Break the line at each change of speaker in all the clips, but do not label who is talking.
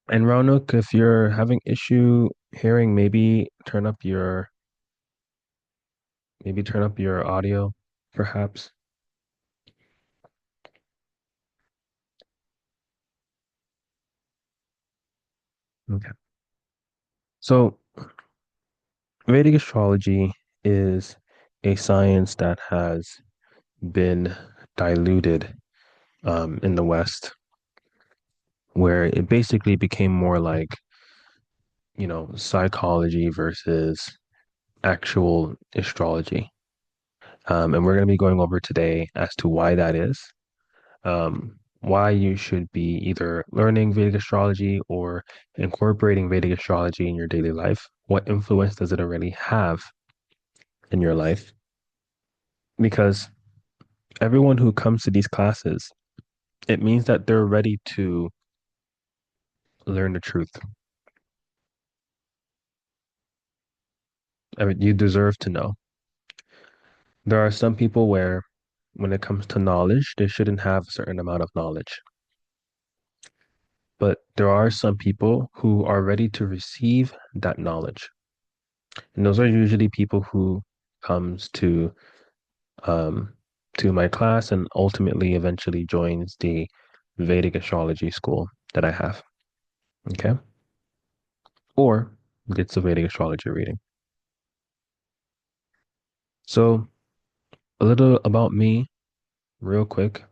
And Roanoke, if you're having issue hearing, maybe turn up your audio, perhaps. Okay. So Vedic astrology is a science that has been diluted in the West, where it basically became more like, psychology versus actual astrology. And we're going to be going over today as to why that is, why you should be either learning Vedic astrology or incorporating Vedic astrology in your daily life. What influence does it already have in your life? Because everyone who comes to these classes, it means that they're ready to learn the truth. I mean, you deserve to know. There are some people where, when it comes to knowledge, they shouldn't have a certain amount of knowledge. But there are some people who are ready to receive that knowledge. And those are usually people who comes um, to my class and ultimately eventually joins the Vedic astrology school that I have. Okay. Or gets a Vedic astrology reading. So a little about me, real quick.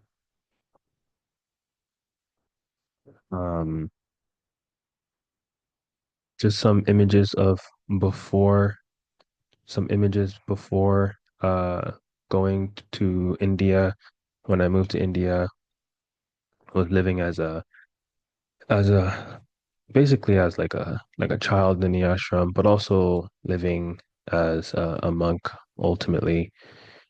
Um, just before, some images before going to India. When I moved to India, I was living as a basically as like a child in the ashram, but also living as a monk ultimately.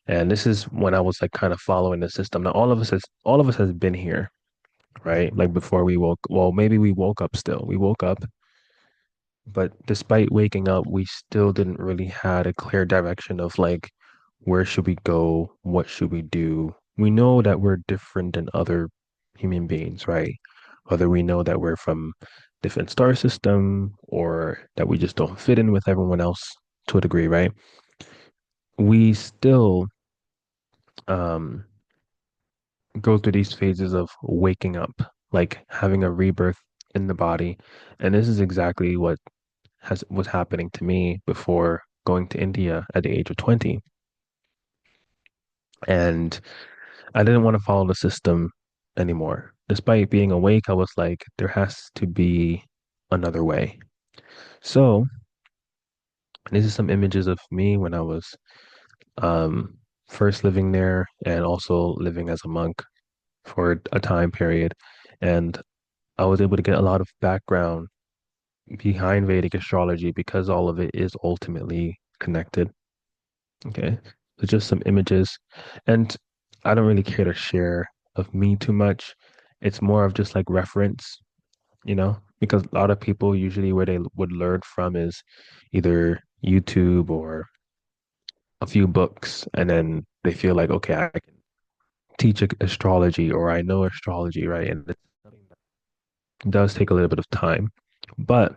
And this is when I was like kind of following the system. Now all of us has been here, right? Like before we woke, well, maybe we woke up still. We woke up, but despite waking up, we still didn't really had a clear direction of like where should we go? What should we do? We know that we're different than other human beings, right? Whether we know that we're from different star system or that we just don't fit in with everyone else to a degree, right? We still um go through these phases of waking up, like having a rebirth in the body. And this is exactly what has was happening to me before going to India at the age of 20. And I didn't want to follow the system anymore. Despite being awake, I was like, there has to be another way. So, this is some images of me when I was um, first living there and also living as a monk for a time period. And I was able to get a lot of background behind Vedic astrology because all of it is ultimately connected. Okay. So just some images. And I don't really care to share of me too much. It's more of just like reference, because a lot of people usually where they would learn from is either YouTube or a few books, and then they feel like, okay, I can teach astrology or I know astrology, right? And it's something that does take a little bit of time, but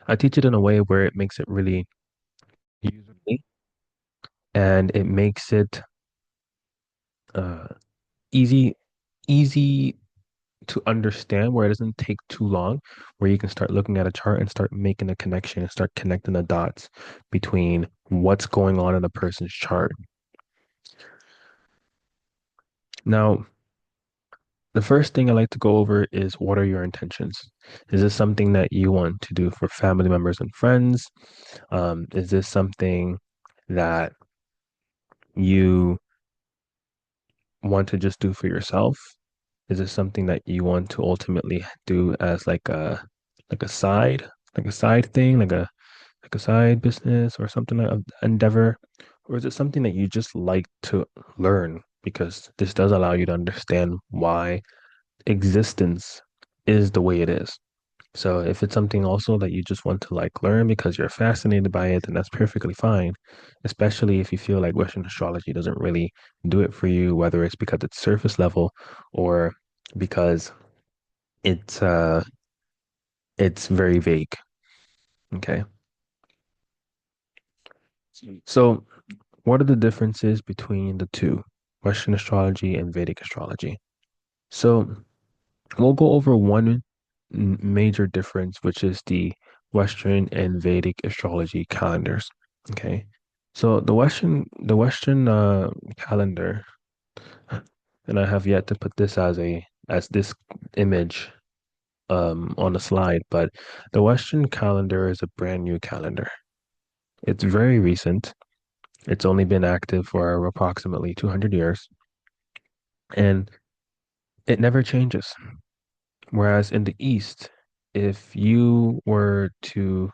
I teach it in a way where it makes it really user and it makes it uh, easy easy to understand where it doesn't take too long, where you can start looking at a chart and start making a connection and start connecting the dots between what's going on in a person's chart. Now, the first thing I like to go over is what are your intentions? Is this something that you want to do for family members and friends? Is this something that you want to just do for yourself? Is this something that you want to ultimately do as like a side, like a side thing, like a side business or something like endeavor? Or is it something that you just like to learn because this does allow you to understand why existence is the way it is? So if it's something also that you just want to like learn because you're fascinated by it, then that's perfectly fine. Especially if you feel like Western astrology doesn't really do it for you, whether it's because it's surface level or because it's uh it's very vague. Okay. So what are the differences between the two, Western astrology and Vedic astrology? So we'll go over one major difference, which is the Western and Vedic astrology calendars. Okay. So the Western calendar, and I have yet to put this as this image on the slide, but the Western calendar is a brand new calendar. It's very recent. It's only been active for approximately 200 years, and it never changes. Whereas in the East, if you were to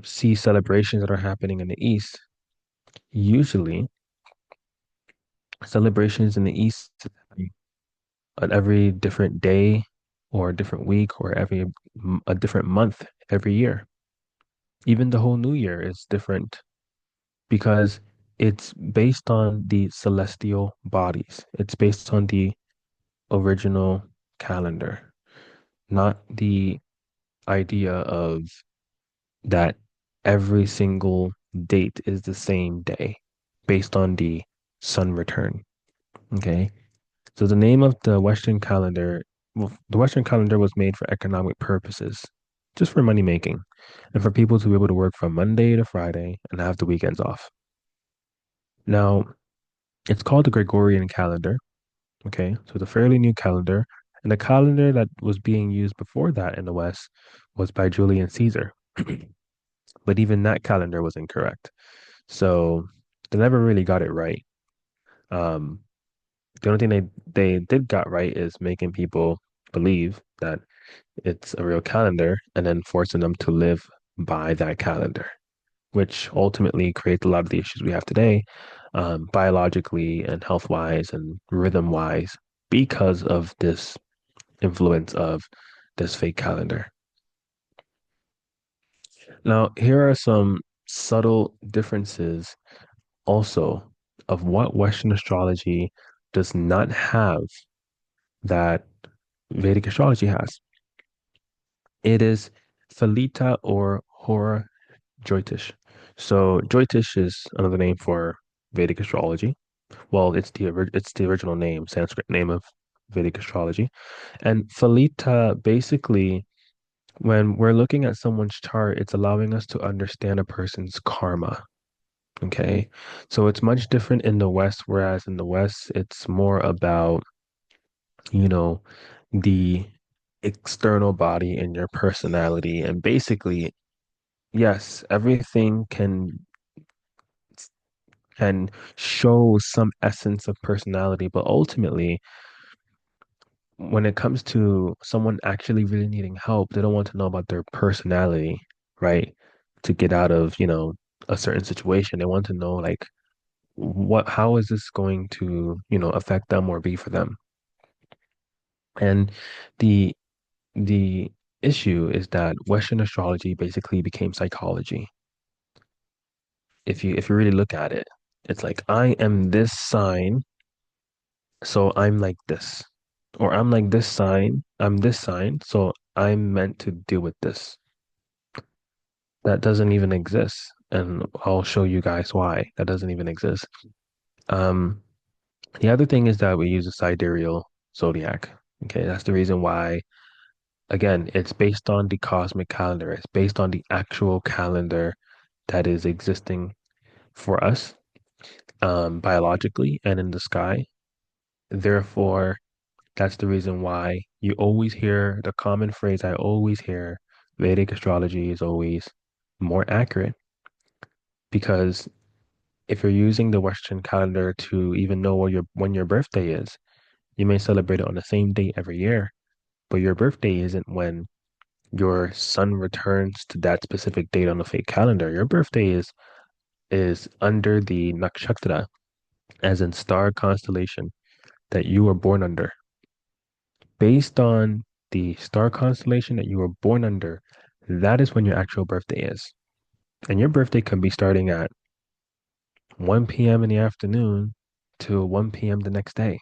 see celebrations that are happening in the East, usually celebrations in the East on every different day or a different week or a different month every year. Even the whole new year is different because it's based on the celestial bodies. It's based on the original calendar, not the idea of that every single date is the same day based on the sun return. Okay. So the name of the Western calendar, well, the Western calendar was made for economic purposes, just for money making, and for people to be able to work from Monday to Friday and have the weekends off. Now, it's called the Gregorian calendar. Okay. So it's a fairly new calendar. And the calendar that was being used before that in the West was by Julian Caesar. But even that calendar was incorrect. So they never really got it right. Um, the only thing they did got right is making people believe that it's a real calendar and then forcing them to live by that calendar, which ultimately creates a lot of the issues we have today, biologically and health wise and rhythm wise, because of this influence of this fake calendar. Now, here are some subtle differences also of what Western astrology does not have that Vedic astrology has. It is Phalita or Hora Jyotish. So Jyotish is another name for Vedic astrology. Well, it's the original name, Sanskrit name of Vedic astrology. And Phalita basically, when we're looking at someone's chart, it's allowing us to understand a person's karma. Okay. So it's much different in the West, whereas in the West, it's more about, you know, the external body and your personality. And basically, yes, everything can show some essence of personality, but ultimately, when it comes to someone actually really needing help, they don't want to know about their personality, right? To get out of, a certain situation. They want to know like how is this going to, affect them or be for them? And the the issue is that Western astrology basically became psychology. If you really look at it, it's like I am this sign, so I'm like this. Or I'm like I'm this sign, so I'm meant to deal with this. That doesn't even exist. And I'll show you guys why that doesn't even exist. Um, the other thing is that we use a sidereal zodiac. Okay, that's the reason why, again, it's based on the cosmic calendar. It's based on the actual calendar that is existing for us, biologically and in the sky. Therefore, that's the reason why you always hear the common phrase I always hear, Vedic astrology is always more accurate because if you're using the Western calendar to even know when your birthday is, you may celebrate it on the same date every year, but your birthday isn't when your sun returns to that specific date on the fake calendar. Your birthday is under the nakshatra, as in star constellation that you were born under. Based on the star constellation that you were born under, that is when your actual birthday is. And your birthday can be starting at 1 p.m. in the afternoon to 1 p.m. the next day.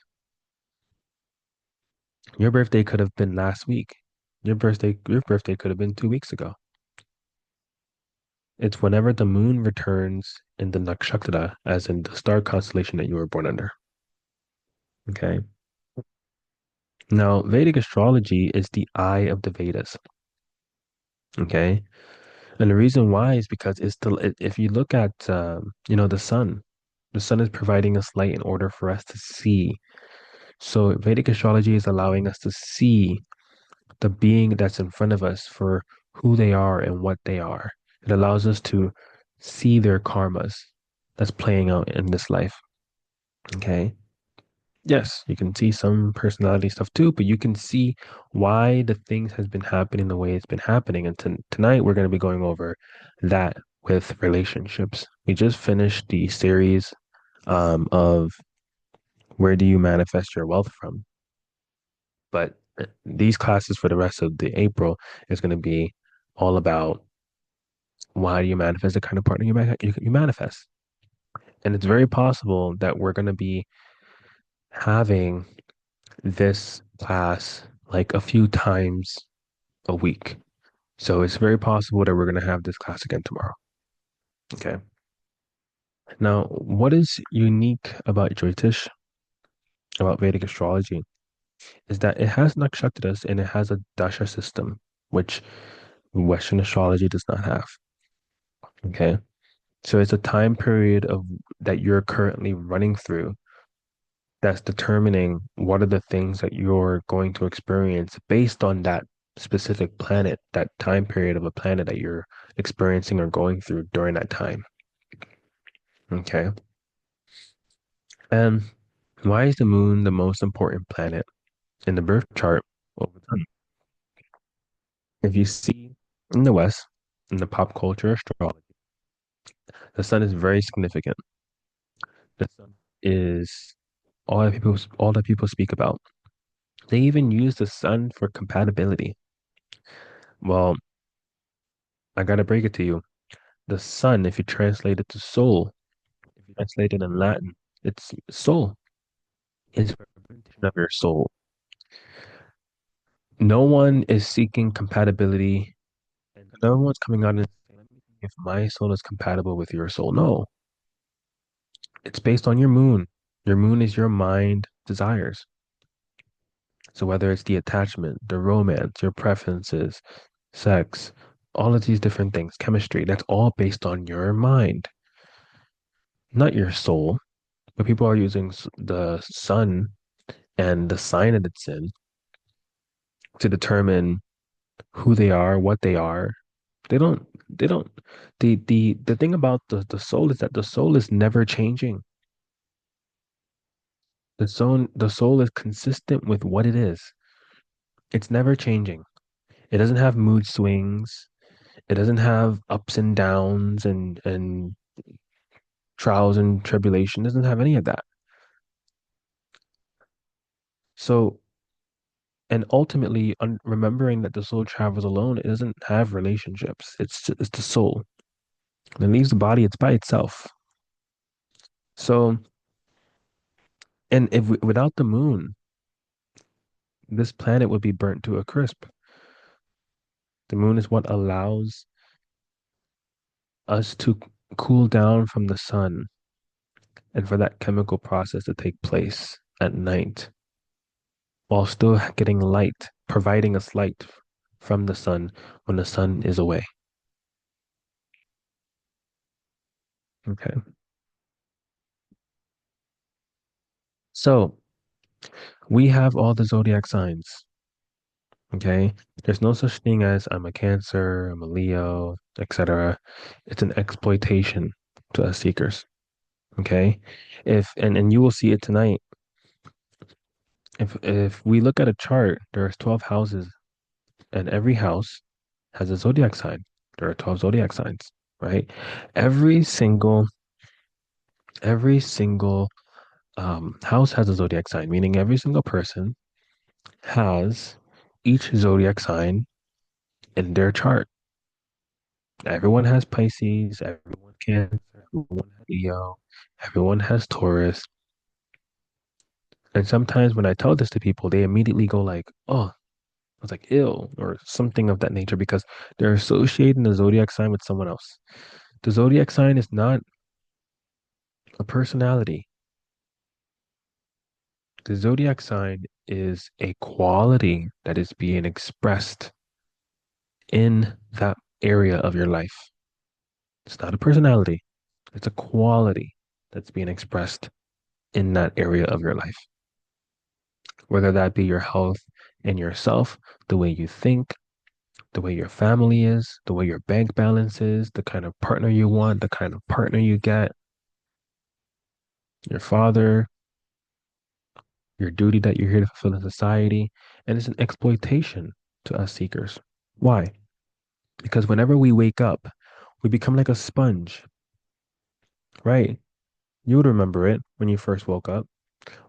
Your birthday could have been last week. Your birthday could have been 2 weeks ago. It's whenever the moon returns in the nakshatra, as in the star constellation that you were born under. Okay. Now, Vedic astrology is the eye of the Vedas. Okay. And the reason why is because if you look at, the sun is providing us light in order for us to see. So Vedic astrology is allowing us to see the being that's in front of us for who they are and what they are. It allows us to see their karmas that's playing out in this life. Okay. Yes, you can see some personality stuff too, but you can see why the things has been happening the way it's been happening. And tonight we're going to be going over that with relationships. We just finished the series of where do you manifest your wealth from? But these classes for the rest of the April is going to be all about why do you manifest the kind of partner you manifest. And it's very possible that we're going to be having this class like a few times a week. So it's very possible that we're going to have this class again tomorrow. Okay. Now, what is unique about Jyotish, about Vedic astrology, is that it has nakshatras and it has a dasha system, which Western astrology does not have. Okay. So it's a time period of that you're currently running through that's determining what are the things that you're going to experience based on that specific planet, that time period of a planet that you're experiencing or going through during that time. Okay. And why is the moon the most important planet in the birth chart over time? If you see in the West, in the pop culture astrology, the sun is very significant. The sun is all that people speak about. They even use the sun for compatibility. Well, I gotta break it to you. The sun, if you translate it to soul, if you translate it in Latin, it's soul. It's a representation of your soul. No one is seeking compatibility, and no one's coming out and saying, "Let me see if my soul is compatible with your soul." No, it's based on your moon. Your moon is your mind desires. So whether it's the attachment, the romance, your preferences, sex, all of these different things, chemistry, that's all based on your mind, not your soul. But people are using the sun and the sign that it's in to determine who they are, what they are. They don't the thing about the soul is that the soul is never changing. The soul is consistent with what it is. It's never changing. It doesn't have mood swings. It doesn't have ups and downs and trials and tribulation. It doesn't have any of that. So, and ultimately, remembering that the soul travels alone, it doesn't have relationships. It's the soul. When it leaves the body, it's by itself. So, and without the moon, this planet would be burnt to a crisp. The moon is what allows us to cool down from the sun and for that chemical process to take place at night while still getting light, providing us light from the sun when the sun is away. Okay. So we have all the zodiac signs. Okay. There's no such thing as I'm a Cancer, I'm a Leo, etc. It's an exploitation to us seekers. Okay. And you will see it tonight. If we look at a chart, there's 12 houses, and every house has a zodiac sign. There are 12 zodiac signs, right? Every single every single house has a zodiac sign, meaning every single person has each zodiac sign in their chart. Everyone has Pisces, everyone Cancer, everyone has Leo, everyone has Taurus. And sometimes when I tell this to people, they immediately go like, "Oh, I was like ill or something of that nature," because they're associating the zodiac sign with someone else. The zodiac sign is not a personality. The zodiac sign is a quality that is being expressed in that area of your life. It's not a personality, it's a quality that's being expressed in that area of your life, whether that be your health and yourself, the way you think, the way your family is, the way your bank balance is, the kind of partner you want, the kind of partner you get, your father, your duty that you're here to fulfill in society. And it's an exploitation to us seekers. Why? Because whenever we wake up, we become like a sponge, right? You would remember it when you first woke up.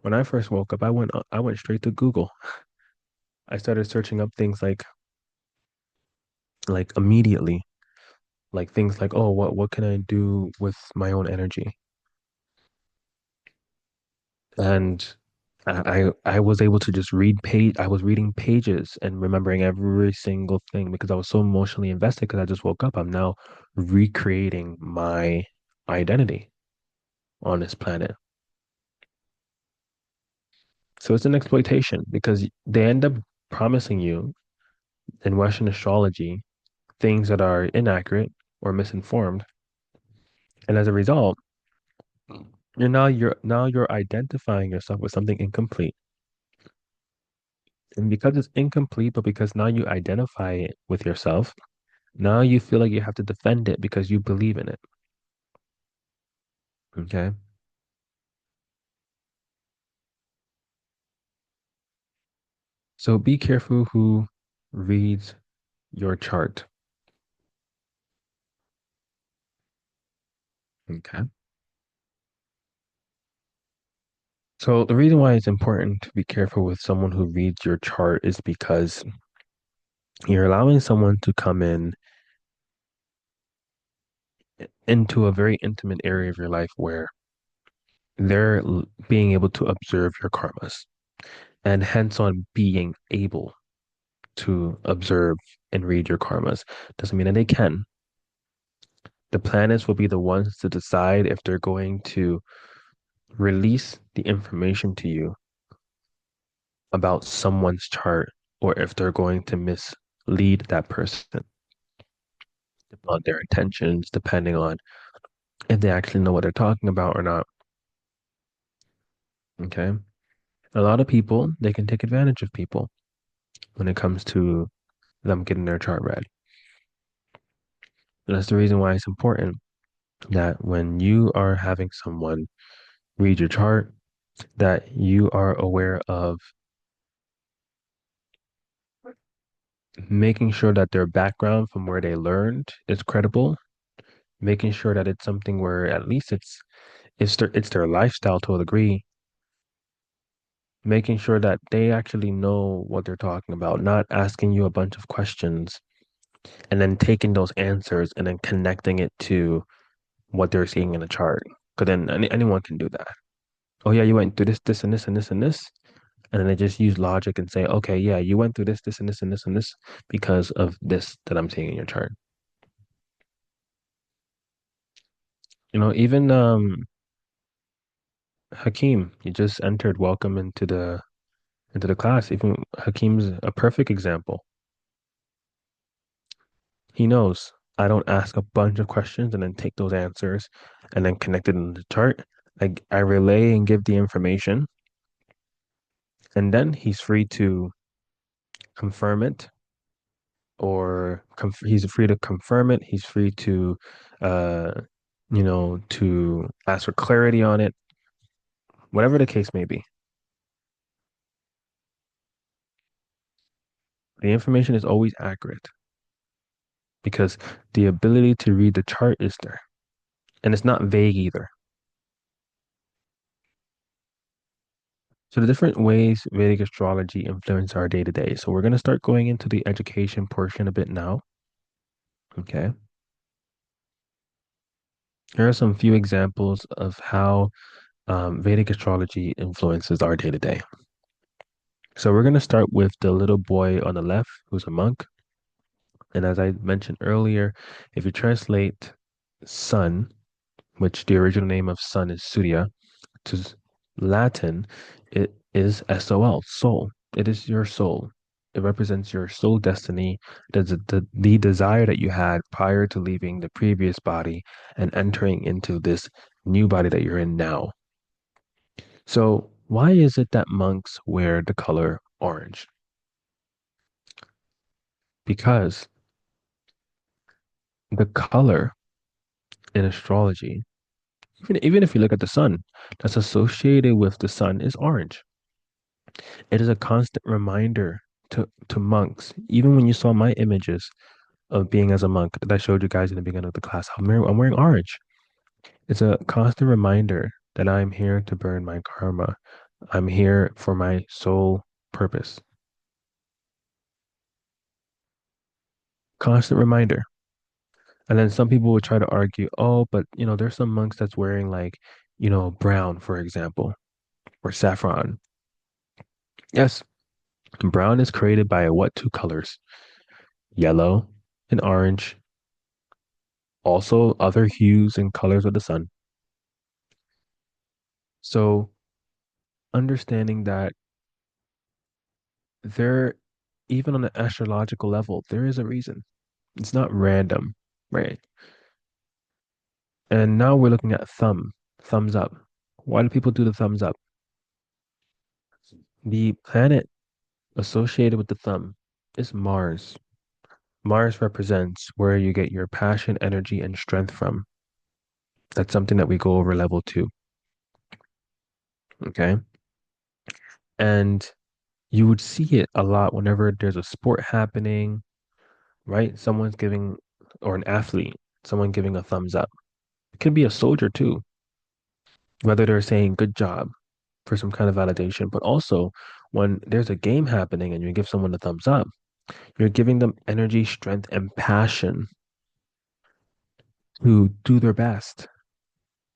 When I first woke up, I went straight to Google. I started searching up things like immediately, like things like, oh, what can I do with my own energy? And I was able to just I was reading pages and remembering every single thing because I was so emotionally invested because I just woke up. I'm now recreating my identity on this planet. So it's an exploitation because they end up promising you in Western astrology things that are inaccurate or misinformed. And as a result, you're identifying yourself with something incomplete. And because it's incomplete, but because now you identify it with yourself, now you feel like you have to defend it because you believe in it. Okay. So be careful who reads your chart. Okay. So the reason why it's important to be careful with someone who reads your chart is because you're allowing someone to come in into a very intimate area of your life where being able to observe your karmas and hence on being able to observe and read your karmas doesn't mean that they can. The planets will be the ones to decide if they're going to release the information to you about someone's chart or if they're going to mislead that person on their intentions, depending on if they actually know what they're talking about or not. Okay. A lot of people, they can take advantage of people when it comes to them getting their chart read. And that's the reason why it's important that when you are having someone read your chart, that you are aware of making sure that their background from where they learned is credible, making sure that it's something where at least it's their lifestyle to a degree, making sure that they actually know what they're talking about, not asking you a bunch of questions and then taking those answers and then connecting it to what they're seeing in the chart. Because then anyone can do that. Oh yeah, you went through this, this, and this, and this, and this. And then they just use logic and say, okay, yeah, you went through this, this, and this, and this, and this because of this that I'm seeing in your chart. Even Hakeem, he just entered. Welcome into the class. Even Hakeem's a perfect example. He knows I don't ask a bunch of questions and then take those answers and then connect it in the chart. I relay and give the information, and then he's free to confirm it or he's free to confirm it. He's free to, uh, to ask for clarity on it, whatever the case may be. The information is always accurate because the ability to read the chart is there. And it's not vague either. So the different ways Vedic astrology influence our day to day. So we're going to start going into the education portion a bit now. Okay. Here are some few examples of how Vedic astrology influences our day to day. So we're going to start with the little boy on the left, who's a monk. And as I mentioned earlier, if you translate sun, which the original name of sun is Surya, to Latin, it is SOL, soul. It is your soul. It represents your soul destiny, the desire that you had prior to leaving the previous body and entering into this new body that you're in now. So, why is it that monks wear the color orange? Because the color in astrology, even if you look at the sun, that's associated with the sun is orange. It is a constant reminder to monks. Even when you saw my images of being as a monk that I showed you guys in the beginning of the class, I'm wearing orange. It's a constant reminder that I'm here to burn my karma. I'm here for my sole purpose. Constant reminder. And then some people would try to argue, oh, but there's some monks that's wearing like, brown, for example, or saffron. Yes, brown is created by what two colors? Yellow and orange, also other hues and colors of the sun. So understanding that there, even on an astrological level, there is a reason. It's not random, right? And now we're looking at thumbs up. Why do people do the thumbs up? The planet associated with the thumb is Mars. Mars represents where you get your passion, energy, and strength from. That's something that we go over level two. Okay. And you would see it a lot whenever there's a sport happening, right? Someone's giving, or an athlete, someone giving a thumbs up. It could be a soldier too, whether they're saying good job for some kind of validation, but also when there's a game happening and you give someone a thumbs up, you're giving them energy, strength, and passion to do their best.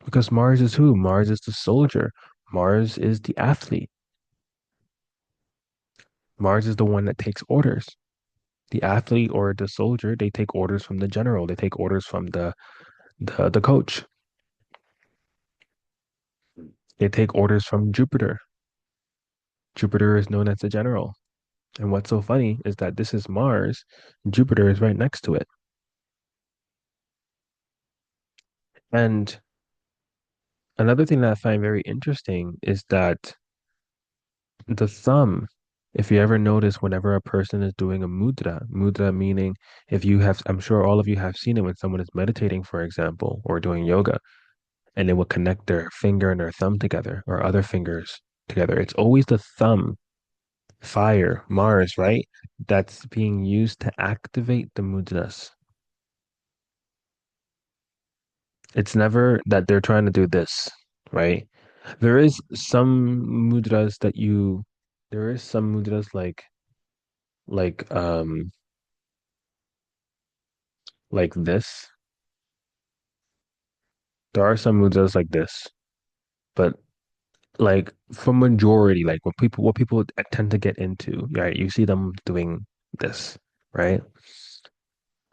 Because Mars is who? Mars is the soldier. Mars is the athlete. Mars is the one that takes orders. The athlete or the soldier, they take orders from the general. They take orders from the coach. They take orders from Jupiter. Jupiter is known as the general. And what's so funny is that this is Mars. Jupiter is right next to it. And another thing that I find very interesting is that the thumb, if you ever notice whenever a person is doing a mudra meaning if you have, I'm sure all of you have seen it when someone is meditating, for example, or doing yoga, and they will connect their finger and their thumb together or other fingers together. It's always the thumb, fire, Mars, right? That's being used to activate the mudras. It's never that they're trying to do this, right? There is some mudras that you, there is some mudras like um like this. There are some mudras like this, but like for majority, like what people tend to get into, right? You see them doing this, right?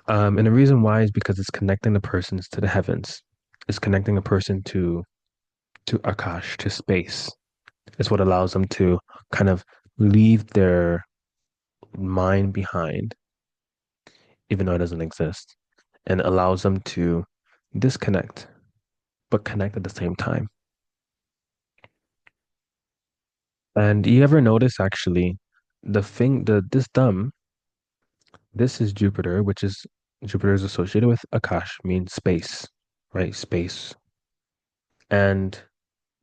And the reason why is because it's connecting the persons to the heavens. It's connecting a person to Akash, to space. It's what allows them to kind of leave their mind behind, even though it doesn't exist, and allows them to disconnect, but connect at the same time. And you ever notice actually the this thumb, this is Jupiter, which is Jupiter is associated with Akash, means space, right? Space. And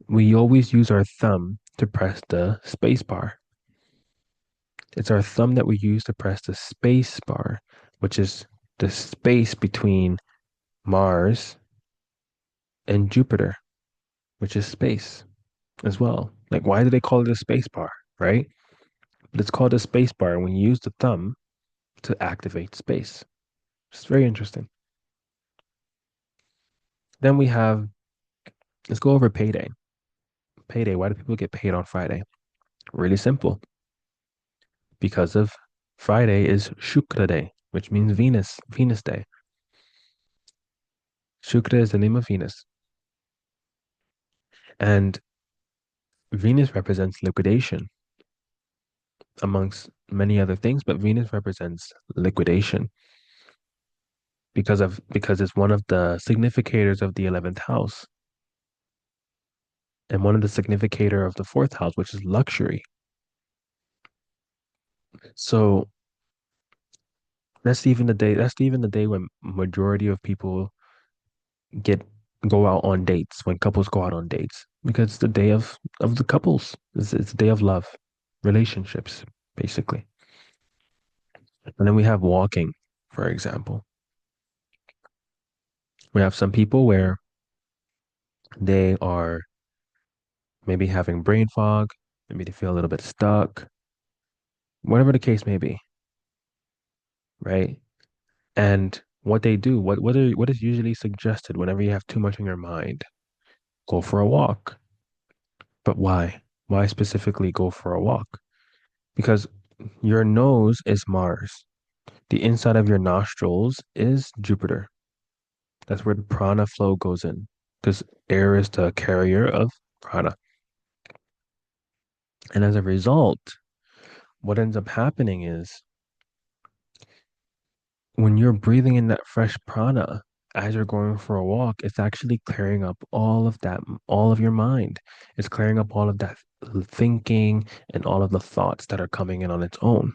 we always use our thumb to press the space bar. It's our thumb that we use to press the space bar, which is the space between Mars and Jupiter, which is space as well. Like, why do they call it a space bar, right? But it's called a space bar when you use the thumb to activate space. It's very interesting. Then we have, let's go over payday. payday. Why do people get paid on Friday? Really simple. Because of Friday is Shukra Day, which means Venus Day. Shukra is the name of Venus. And Venus represents liquidation, amongst many other things, but Venus represents liquidation because it's one of the significators of the 11th house and one of the significator of the fourth house, which is luxury. So that's even the day when majority of people get go out on dates, when couples go out on dates, because it's the day of the couples. It's the day of love, relationships, basically. And then we have walking, for example. We have some people where they are maybe having brain fog, maybe they feel a little bit stuck, whatever the case may be, right? And what they do, what is usually suggested whenever you have too much in your mind? Go for a walk. But why? Why specifically go for a walk? Because your nose is Mars. The inside of your nostrils is Jupiter. That's where the prana flow goes in. Because air is the carrier of prana. And as a result, what ends up happening is when you're breathing in that fresh prana as you're going for a walk, it's actually clearing up all of that, all of your mind. It's clearing up all of that thinking and all of the thoughts that are coming in on its own.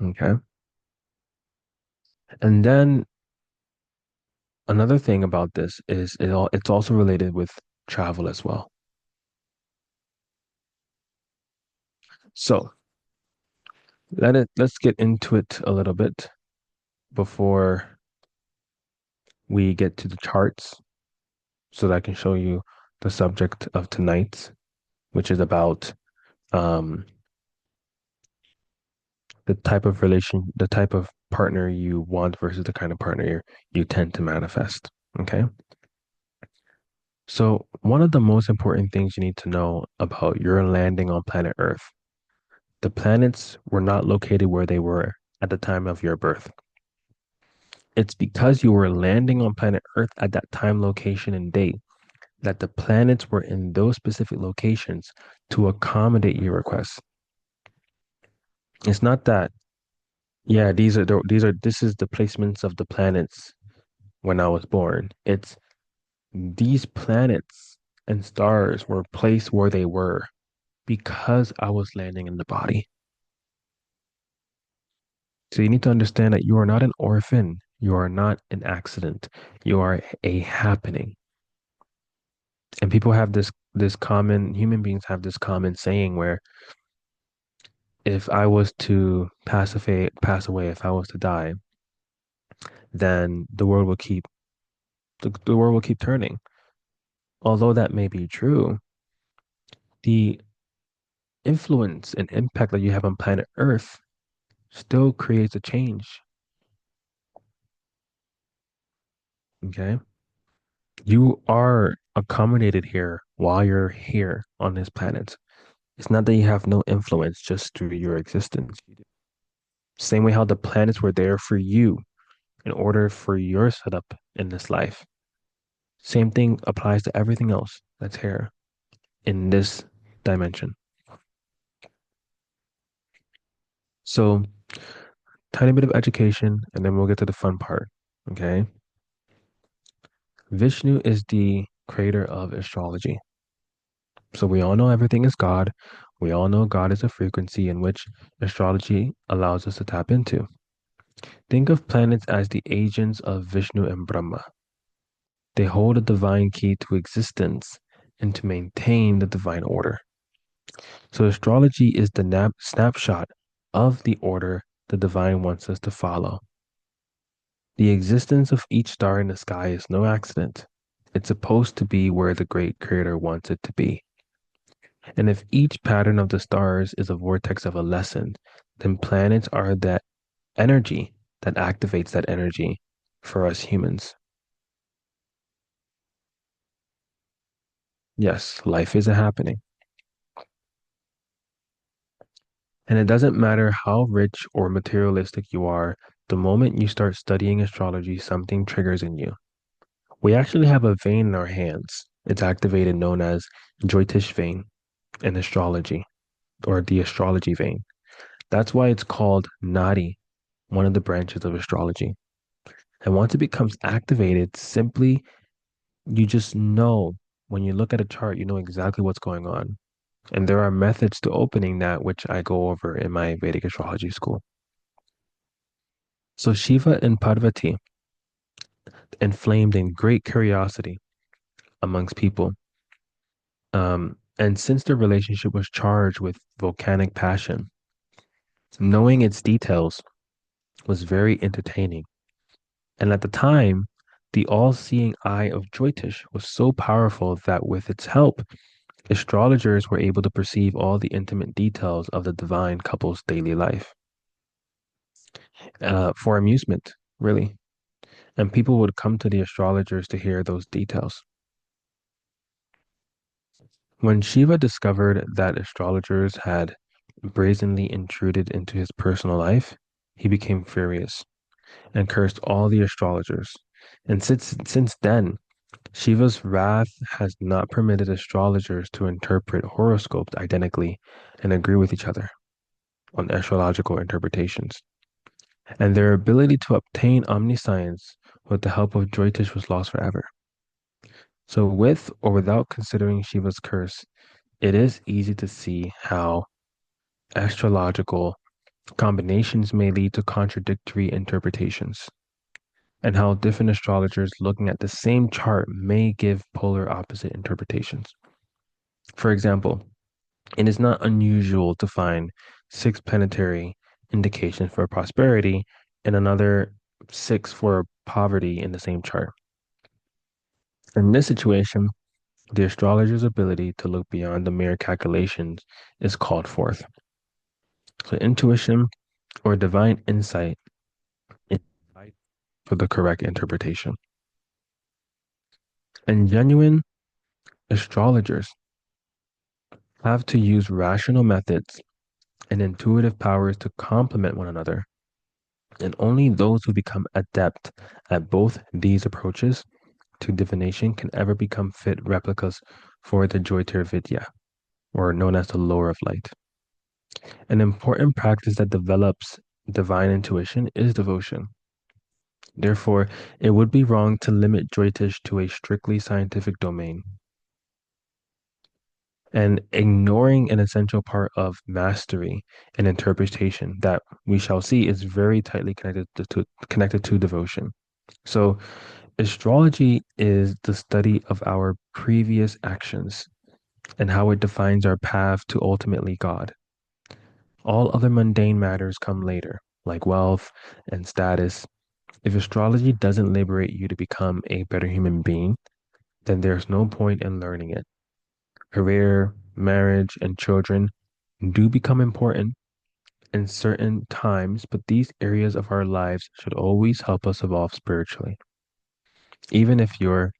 Okay. And then another thing about this is it's also related with travel as well. So let's get into it a little bit before we get to the charts so that I can show you the subject of tonight, which is about um, the type of partner you want versus the kind of partner you tend to manifest. Okay. So, one of the most important things you need to know about your landing on planet Earth, the planets were not located where they were at the time of your birth. It's because you were landing on planet Earth at that time, location, and date that the planets were in those specific locations to accommodate your requests. It's not that, yeah, this is the placements of the planets when I was born. It's these planets and stars were placed where they were because I was landing in the body. So you need to understand that you are not an orphan. You are not an accident. You are a happening. And people have this common, human beings have this common saying where if I was to pass away, if I was to die, then the world will keep turning. Although that may be true, the influence and impact that you have on planet Earth still creates a change. Okay. You are accommodated here while you're here on this planet. It's not that you have no influence just through your existence. Same way how the planets were there for you in order for your setup in this life. Same thing applies to everything else that's here in this dimension. So, tiny bit of education, and then we'll get to the fun part. Okay. Vishnu is the creator of astrology. So we all know everything is God. We all know God is a frequency in which astrology allows us to tap into. Think of planets as the agents of Vishnu and Brahma. They hold a divine key to existence and to maintain the divine order. So astrology is the snapshot of the order the divine wants us to follow. The existence of each star in the sky is no accident. It's supposed to be where the great creator wants it to be. And if each pattern of the stars is a vortex of a lesson, then planets are that energy that activates that energy for us humans. Yes, life is a happening. And it doesn't matter how rich or materialistic you are, the moment you start studying astrology, something triggers in you. We actually have a vein in our hands. It's activated, known as Jyotish vein in astrology, or the astrology vein. That's why it's called Nadi, one of the branches of astrology. And once it becomes activated, simply you just know when you look at a chart, you know exactly what's going on. And there are methods to opening that, which I go over in my Vedic astrology school. So Shiva and Parvati inflamed in great curiosity amongst people. And since their relationship was charged with volcanic passion, knowing its details was very entertaining. And at the time, the all-seeing eye of Jyotish was so powerful that with its help, astrologers were able to perceive all the intimate details of the divine couple's daily life for amusement, really. And people would come to the astrologers to hear those details. When Shiva discovered that astrologers had brazenly intruded into his personal life, he became furious and cursed all the astrologers. And since then, Shiva's wrath has not permitted astrologers to interpret horoscopes identically and agree with each other on astrological interpretations. And their ability to obtain omniscience with the help of Jyotish was lost forever. So, with or without considering Shiva's curse, it is easy to see how astrological combinations may lead to contradictory interpretations, and how different astrologers looking at the same chart may give polar opposite interpretations. For example, it is not unusual to find six planetary indications for prosperity and another six for poverty in the same chart. In this situation, the astrologer's ability to look beyond the mere calculations is called forth. So intuition or divine insight is for the correct interpretation. And genuine astrologers have to use rational methods and intuitive powers to complement one another. And only those who become adept at both these approaches to divination can ever become fit replicas for the Jyotirvidya, or known as the lore of light. An important practice that develops divine intuition is devotion. Therefore, it would be wrong to limit Jyotish to a strictly scientific domain. And ignoring an essential part of mastery and interpretation that we shall see is very tightly connected to devotion. So, astrology is the study of our previous actions and how it defines our path to ultimately God. All other mundane matters come later, like wealth and status. If astrology doesn't liberate you to become a better human being, then there's no point in learning it. Career, marriage, and children do become important in certain times, but these areas of our lives should always help us evolve spiritually. Even if you're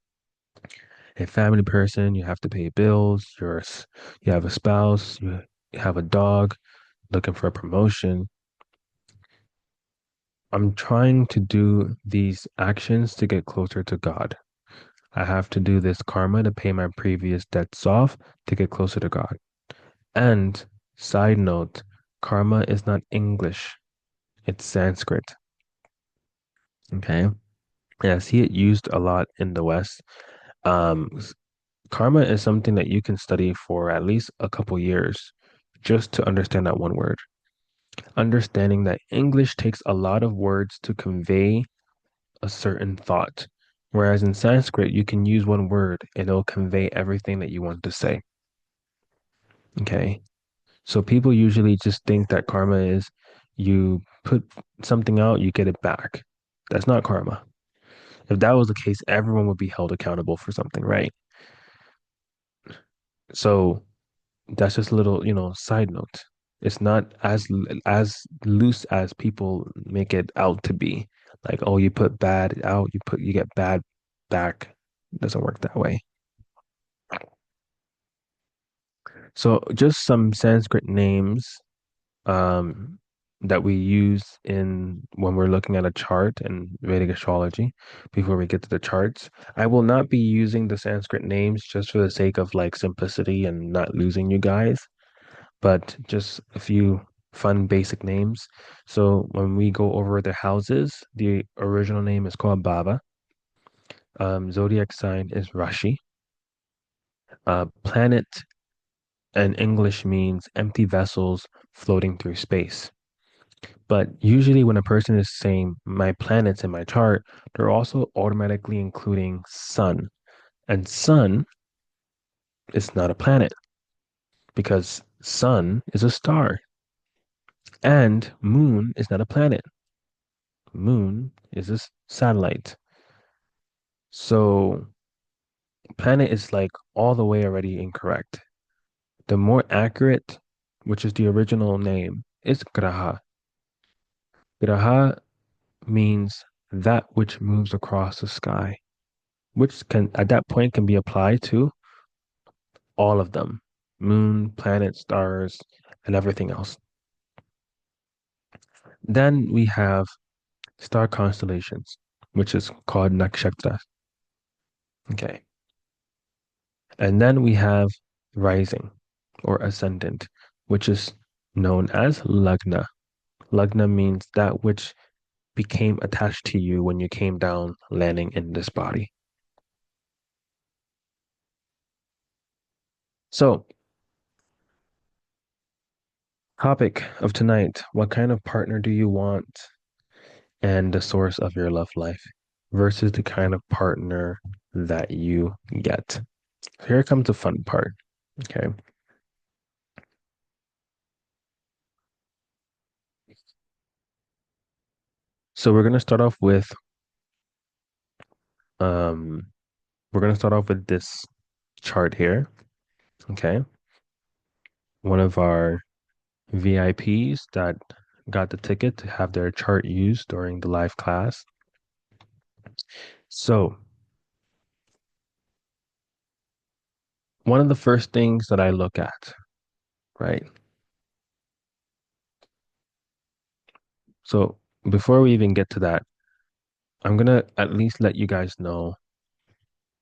a family person, you have to pay bills, you have a spouse, you have a dog looking for a promotion. I'm trying to do these actions to get closer to God. I have to do this karma to pay my previous debts off to get closer to God. And side note, karma is not English, it's Sanskrit. Okay. And I see it used a lot in the West. Karma is something that you can study for at least a couple years just to understand that one word. Understanding that English takes a lot of words to convey a certain thought, whereas in Sanskrit, you can use one word and it'll convey everything that you want to say. Okay. So people usually just think that karma is you put something out, you get it back. That's not karma. If that was the case, everyone would be held accountable for something, right? So that's just a little, side note. It's not as loose as people make it out to be. Like, oh, you put bad out, you get bad back. It doesn't work that way. So just some Sanskrit names um, that we use in when we're looking at a chart in Vedic astrology before we get to the charts. I will not be using the Sanskrit names just for the sake of like simplicity and not losing you guys, but just a few fun basic names. So when we go over the houses, the original name is called Baba. Zodiac sign is Rashi. Planet in English means empty vessels floating through space. But usually, when a person is saying my planets in my chart, they're also automatically including sun. And sun is not a planet because sun is a star. And moon is not a planet. Moon is a satellite. So planet is like all the way already incorrect. The more accurate, which is the original name, is graha. Graha means that which moves across the sky, which can at that point can be applied to all of them, moon, planets, stars, and everything else. Then we have star constellations, which is called nakshatras. Okay. And then we have rising or ascendant, which is known as lagna. Lagna means that which became attached to you when you came down, landing in this body. So, topic of tonight, what kind of partner do you want and the source of your love life versus the kind of partner that you get. So here comes the fun part. Okay. So um we're gonna start off with this chart here. Okay. One of our VIPs that got the ticket to have their chart used during the live class. So one of the first things that I look at, right? So before we even get to that, I'm gonna at least let you guys know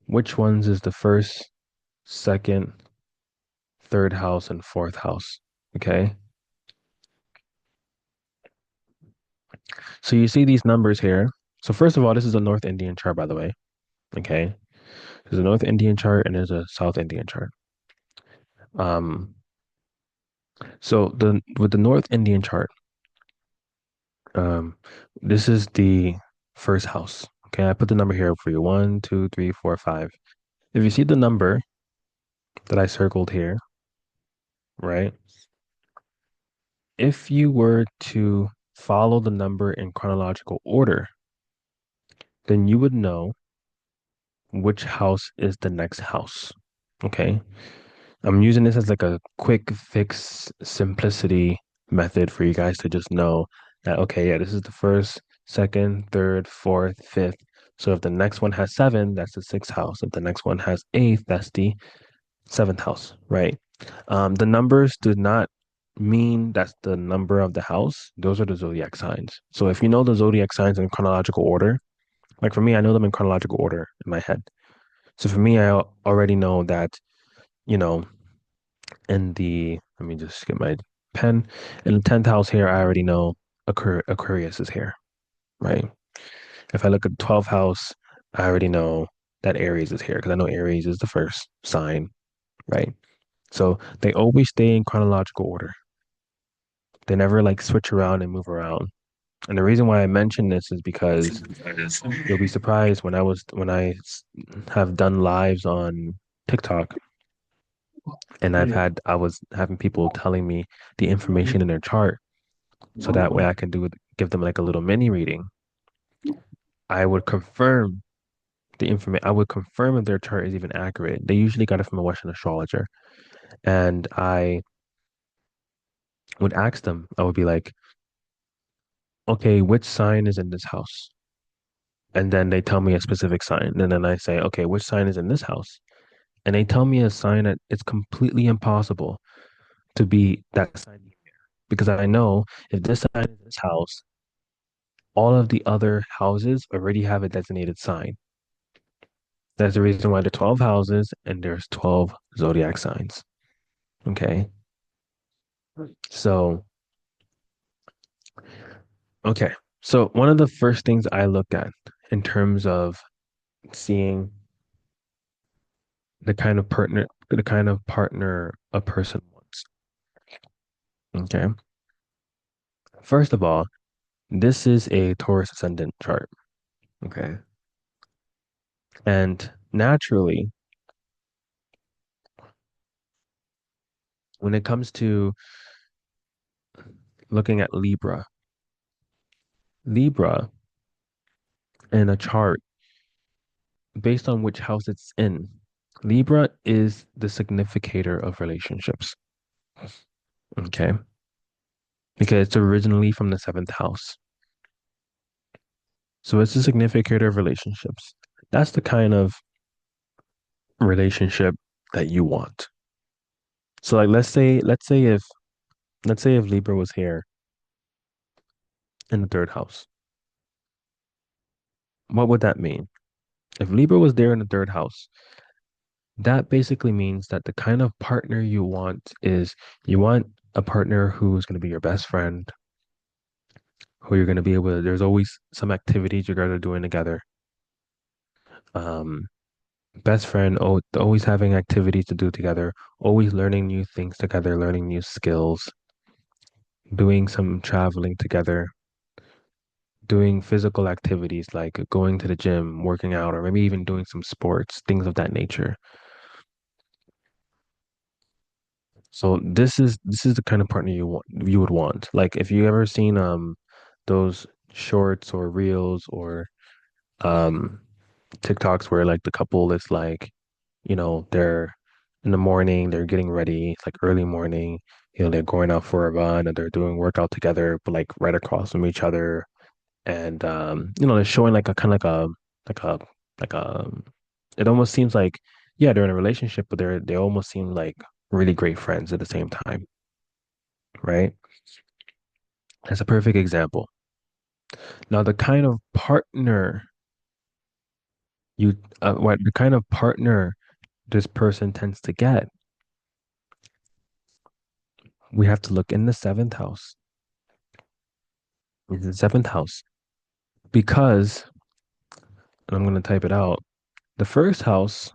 which ones is the first, second, third house, and fourth house. Okay. So you see these numbers here. So first of all, this is a North Indian chart, by the way. Okay. There's a North Indian chart and there's a South Indian chart. Um, so the with the North Indian chart, um, this is the first house. Okay, I put the number here for you. One, two, three, four, five. If you see the number that I circled here, right? If you were to follow the number in chronological order, then you would know which house is the next house. Okay. I'm using this as like a quick fix simplicity method for you guys to just know that, okay, yeah, this is the first, second, third, fourth, fifth. So if the next one has seven, that's the sixth house. If the next one has eighth, that's the seventh house, right? The numbers do not mean that's the number of the house. Those are the zodiac signs. So if you know the zodiac signs in chronological order, like for me, I know them in chronological order in my head. So for me, I already know that, you know, let me just get my pen. In the 10th house here, I already know Aquarius is here, right? If I look at the 12th house, I already know that Aries is here because I know Aries is the first sign, right? So they always stay in chronological order. They never like switch around and move around. And the reason why I mention this is because you'll be surprised have done lives on TikTok and I was having people telling me the information in their chart so that way I can give them like a little mini reading. I would confirm the information. I would confirm if their chart is even accurate. They usually got it from a Western astrologer. And I would ask them, I would be like, okay, which sign is in this house? And then they tell me a specific sign. And then I say, okay, which sign is in this house? And they tell me a sign that it's completely impossible to be that sign because I know if this sign is this house, all of the other houses already have a designated sign. That's the reason why there are 12 houses and there's 12 zodiac signs. Okay. So, okay. So, one of the first things I look at in terms of seeing the kind of partner a person wants. Okay. First of all, this is a Taurus ascendant chart. Okay. And naturally, when it comes to looking at Libra in a chart, based on which house it's in, Libra is the significator of relationships. Okay. Because it's originally from the seventh house. So it's a significator of relationships. That's the kind of relationship that you want. So like let's say if Libra was here in the third house, what would that mean? If Libra was there in the third house, that basically means that the kind of partner you want is you want a partner who's going to be your best friend, who you're going to be able to, there's always some activities you guys are doing together. Um, Best friend, always having activities to do together, always learning new things together, learning new skills, doing some traveling together, doing physical activities like going to the gym, working out, or maybe even doing some sports, things of that nature. So this is the kind of partner you would want. Like if you ever seen those shorts or reels or um TikToks where like the couple is like, they're in the morning, they're getting ready, it's like early morning, they're going out for a run and they're doing workout together, but like right across from each other. And they're showing like a kind of like a like a it almost seems like yeah, they're in a relationship, but they almost seem like really great friends at the same time, right? That's a perfect example. Now, the kind of partner what the kind of partner this person tends to get, we have to look in the seventh house. In the seventh house, because, and I'm going to type it out, the first house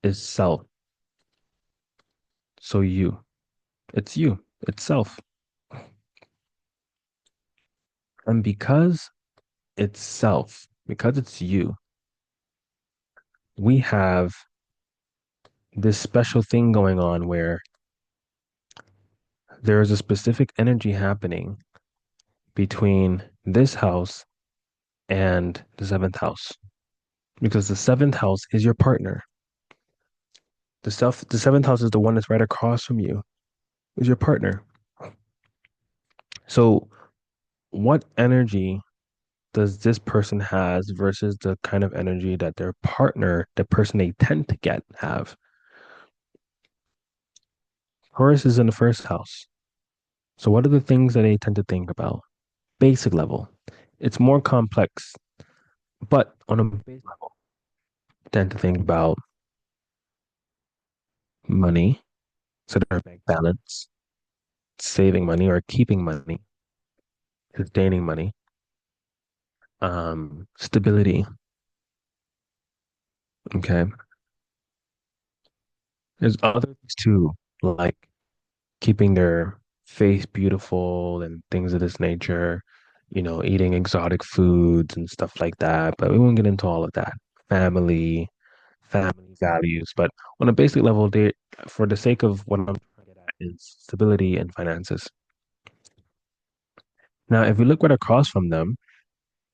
is self. So it's self. And because it's you, we have this special thing going on where there is a specific energy happening between this house and the seventh house. Because the seventh house is your partner. The seventh house is the one that's right across from you, is your partner. So what energy does this person has versus the kind of energy that their partner, the person they tend to get, have? Taurus is in the first house. So what are the things that they tend to think about? Basic level. It's more complex, but on a basic level, they tend to think about money, so their bank balance, saving money or keeping money, sustaining money, stability. Okay. There's other things too, like keeping their face beautiful and things of this nature, eating exotic foods and stuff like that. But we won't get into all of that. Family, family values. But on a basic level, for the sake of what I'm trying to get at, is stability and finances. Now, if we look right across from them,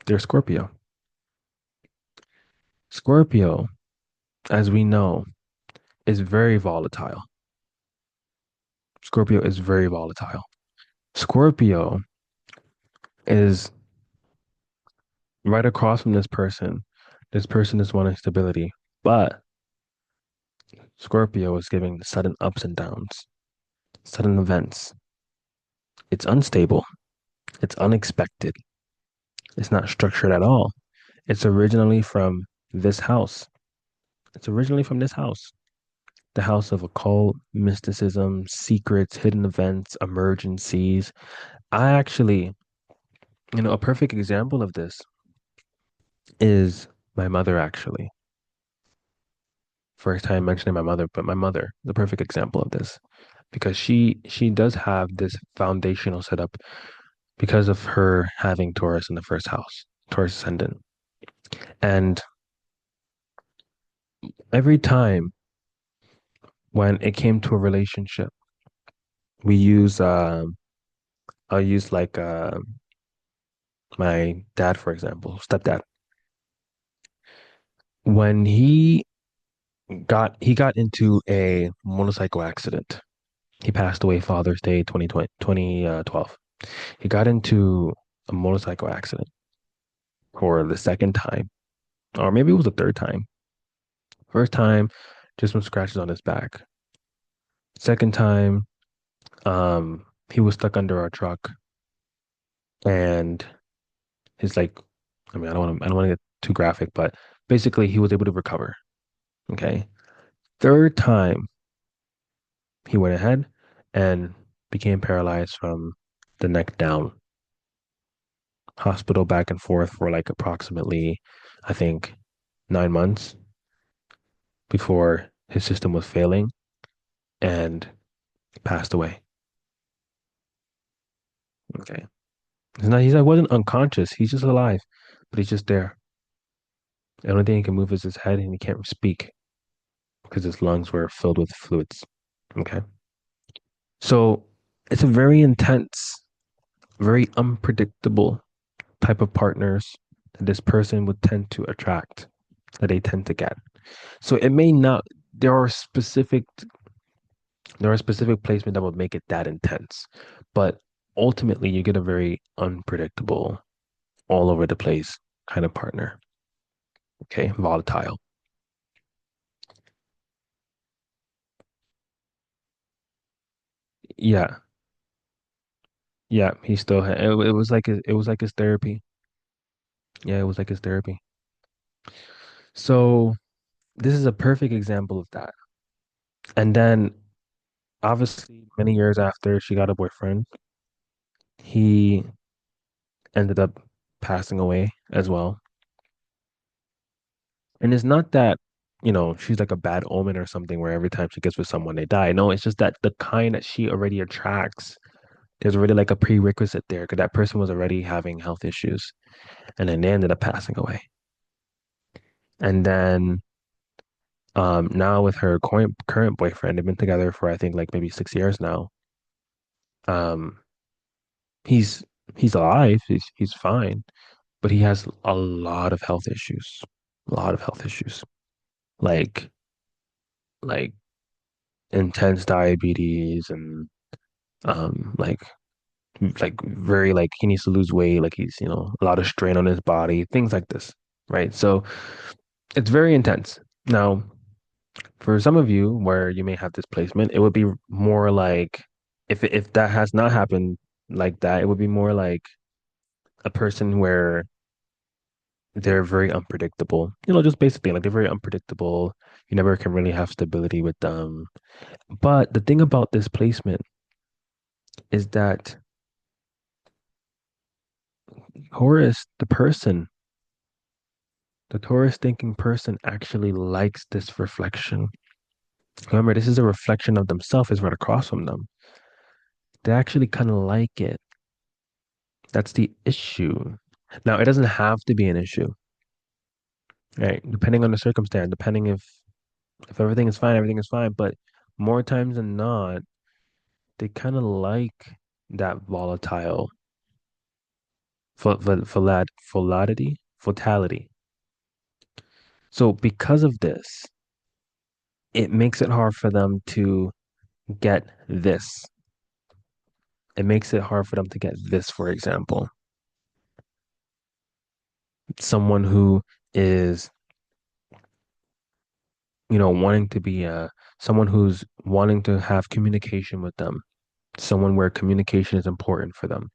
they're Scorpio. Scorpio, as we know, is very volatile. Scorpio is very volatile. Scorpio is right across from this person. This person is wanting stability, but Scorpio is giving the sudden ups and downs, sudden events. It's unstable. It's unexpected. It's not structured at all. It's originally from this house. It's originally from this house. The house of occult, mysticism, secrets, hidden events, emergencies. I actually, a perfect example of this is my mother, actually. First time mentioning my mother, but my mother, the perfect example of this, because she does have this foundational setup because of her having Taurus in the first house, Taurus ascendant. And every time when it came to a relationship, we use I'll use like my dad, for example, stepdad. When he got into a motorcycle accident. He passed away Father's Day 2020, 2012. He got into a motorcycle accident for the second time, or maybe it was the third time. First time, just some scratches on his back. Second time, he was stuck under our truck, and his like, I don't want to get too graphic, but basically he was able to recover. Okay. Third time, he went ahead and became paralyzed from the neck down. Hospital back and forth for like approximately, I think, 9 months before his system was failing and passed away. Okay. He wasn't unconscious. He's just alive, but he's just there. The only thing he can move is his head and he can't speak because his lungs were filled with fluids. Okay. So it's a very intense, very unpredictable type of partners that this person would tend to attract, that they tend to get. So it may not, there are specific placements that would make it that intense, but ultimately you get a very unpredictable, all over the place kind of partner. Okay, volatile. Yeah, yeah. He still had it was like his therapy. Yeah, it was like his therapy. So this is a perfect example of that. And then obviously many years after she got a boyfriend, he ended up passing away as well. And it's not that, she's like a bad omen or something where every time she gets with someone they die. No, it's just that the kind that she already attracts, there's already like a prerequisite there because that person was already having health issues and then they ended up passing away. And then now with her current boyfriend, they've been together for I think like maybe 6 years now. Um he's he's alive, he's fine, but he has a lot of health issues. A lot of health issues. Like like intense diabetes and like very like he needs to lose weight, like he's, a lot of strain on his body, things like this, right? So it's very intense. Now, for some of you where you may have displacement, it would be more like if that has not happened like that, it would be more like a person where they're very unpredictable. Just basically like they're very unpredictable. You never can really have stability with them. But the thing about this placement is that Taurus, the Taurus thinking person actually likes this reflection. Remember, this is a reflection of themselves, is right across from them. They actually kind of like it. That's the issue. Now, it doesn't have to be an issue, right? Depending on the circumstance, depending if everything is fine. But more times than not, they kind of like that volatile, volatility. So because of this, it makes it hard for them to get this. It makes it hard for them to get this, for example. Someone who is, wanting to be someone who's wanting to have communication with them, someone where communication is important for them.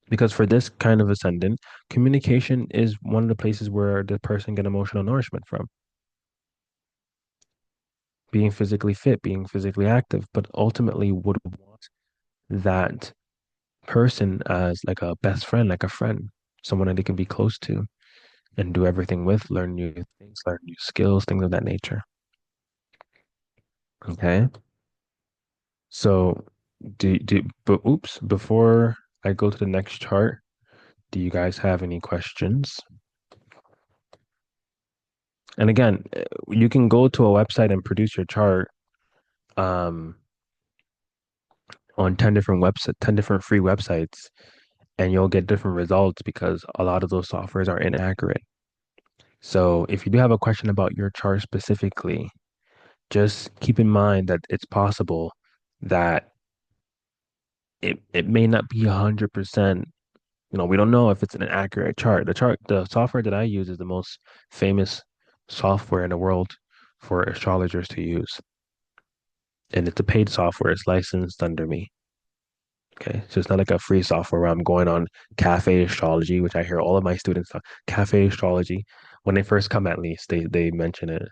Because for this kind of ascendant, communication is one of the places where the person get emotional nourishment from. Being physically fit, being physically active, but ultimately would want that person as like a best friend, like a friend, someone that they can be close to and do everything with, learn new things, learn new skills, things of that nature. Okay. So but oops, before I go to the next chart, do you guys have any questions? And again, you can go to a website and produce your chart um on 10 different websites, 10 different free websites, and you'll get different results because a lot of those softwares are inaccurate. So if you do have a question about your chart specifically, just keep in mind that it's possible that it may not be 100%. We don't know if it's an accurate chart. The software that I use is the most famous software in the world for astrologers to use. And it's a paid software. It's licensed under me. Okay. So it's not like a free software where I'm going on cafe astrology, which I hear all of my students talk. Cafe astrology. When they first come, at least, they mention it.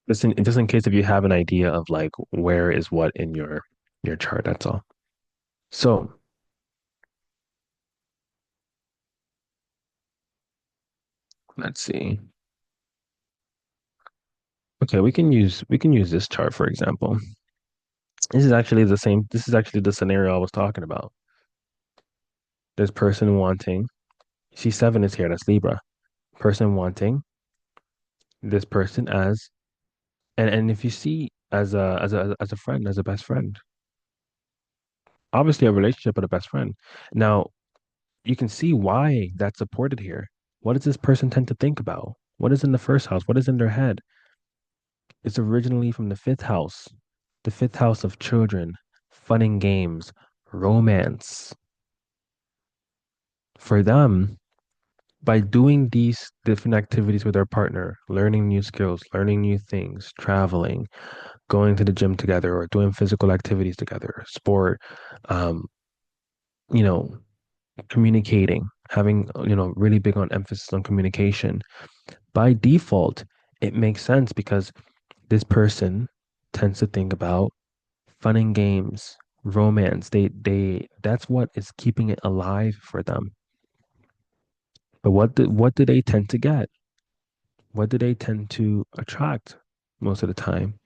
Just in case if you have an idea of like where is what in your chart, that's all. So let's see. Okay, we can use this chart for example. This is actually the scenario I was talking about. This person wanting, C7 is here, that's Libra. Person wanting this person as, and if you see as a friend, as a best friend, obviously a relationship with a best friend. Now, you can see why that's supported here. What does this person tend to think about? What is in the first house? What is in their head? It's originally from the fifth house of children, fun and games, romance. For them, by doing these different activities with their partner, learning new skills, learning new things, traveling, going to the gym together, or doing physical activities together, sport, um, you know, communicating, having, really big on emphasis on communication. By default, it makes sense because this person tends to think about fun and games, romance. That's what is keeping it alive for them. But what do they tend to get? What do they tend to attract most of the time?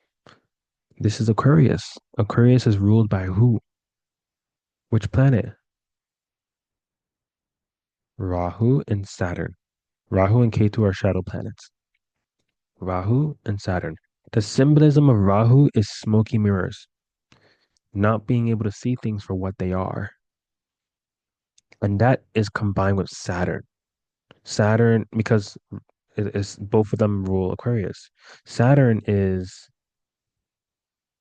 This is Aquarius. Aquarius is ruled by who? Which planet? Rahu and Saturn. Rahu and Ketu are shadow planets. Rahu and Saturn. The symbolism of Rahu is smoky mirrors, not being able to see things for what they are. And that is combined with Saturn. Saturn, because it is both of them rule Aquarius. Saturn is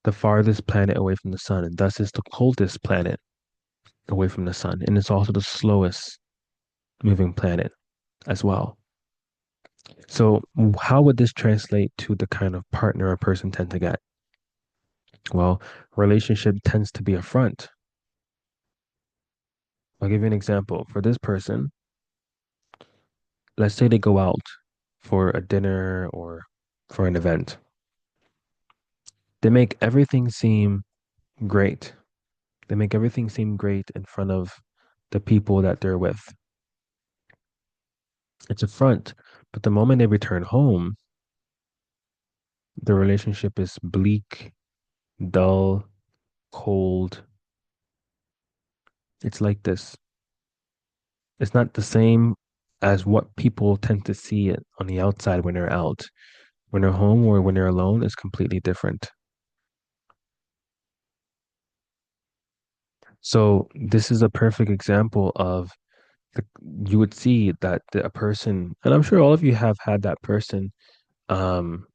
the farthest planet away from the sun, and thus is the coldest planet away from the sun. And it's also the slowest moving planet as well. So, how would this translate to the kind of partner a person tend to get? Well, relationship tends to be a front. I'll give you an example. For this person, let's say they go out for a dinner or for an event. They make everything seem great. They make everything seem great in front of the people that they're with. It's a front. But the moment they return home, the relationship is bleak, dull, cold. It's like this. It's not the same as what people tend to see it on the outside when they're out. When they're home or when they're alone, it's completely different. So this is a perfect example of the, you would see that a person, and I'm sure all of you have had that person, um,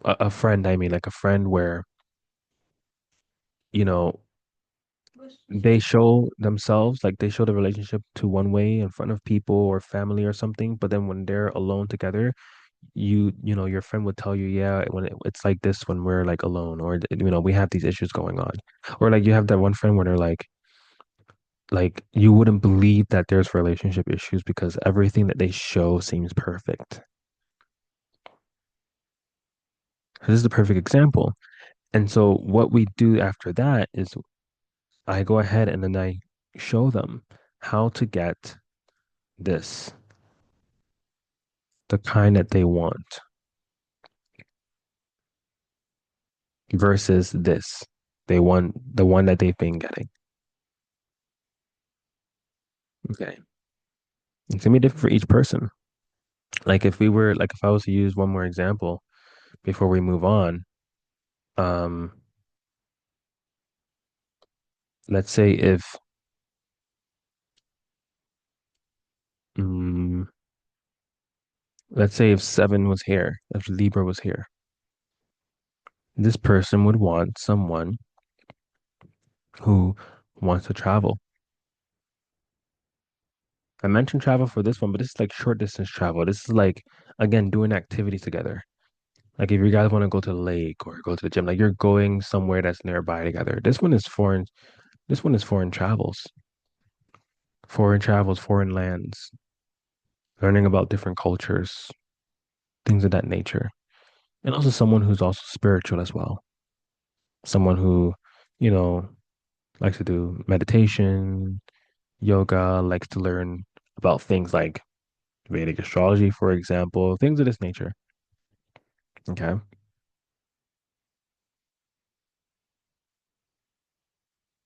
a friend, I mean, like a friend where, you know, they show themselves, like they show the relationship to one way in front of people or family or something, but then when they're alone together, you know your friend would tell you, yeah, it's like this when we're like alone, or we have these issues going on, or like you have that one friend where they're like you wouldn't believe that there's relationship issues because everything that they show seems perfect. This is the perfect example. And so what we do after that is I go ahead and then I show them how to get this, the kind that they want, versus this. They want the one that they've been getting. Okay. It's gonna be different for each person. Like if I was to use one more example before we move on, um, let's say if mm, let's say if seven was here, if Libra was here, this person would want someone who wants to travel. I mentioned travel for this one, but this is like short distance travel. This is like, again, doing activities together. Like if you guys want to go to the lake or go to the gym, like you're going somewhere that's nearby together. This one is foreign. This one is foreign travels, foreign lands, learning about different cultures, things of that nature. And also someone who's also spiritual as well. Someone who, you know, likes to do meditation, yoga, likes to learn about things like Vedic astrology, for example, things of this nature. Okay.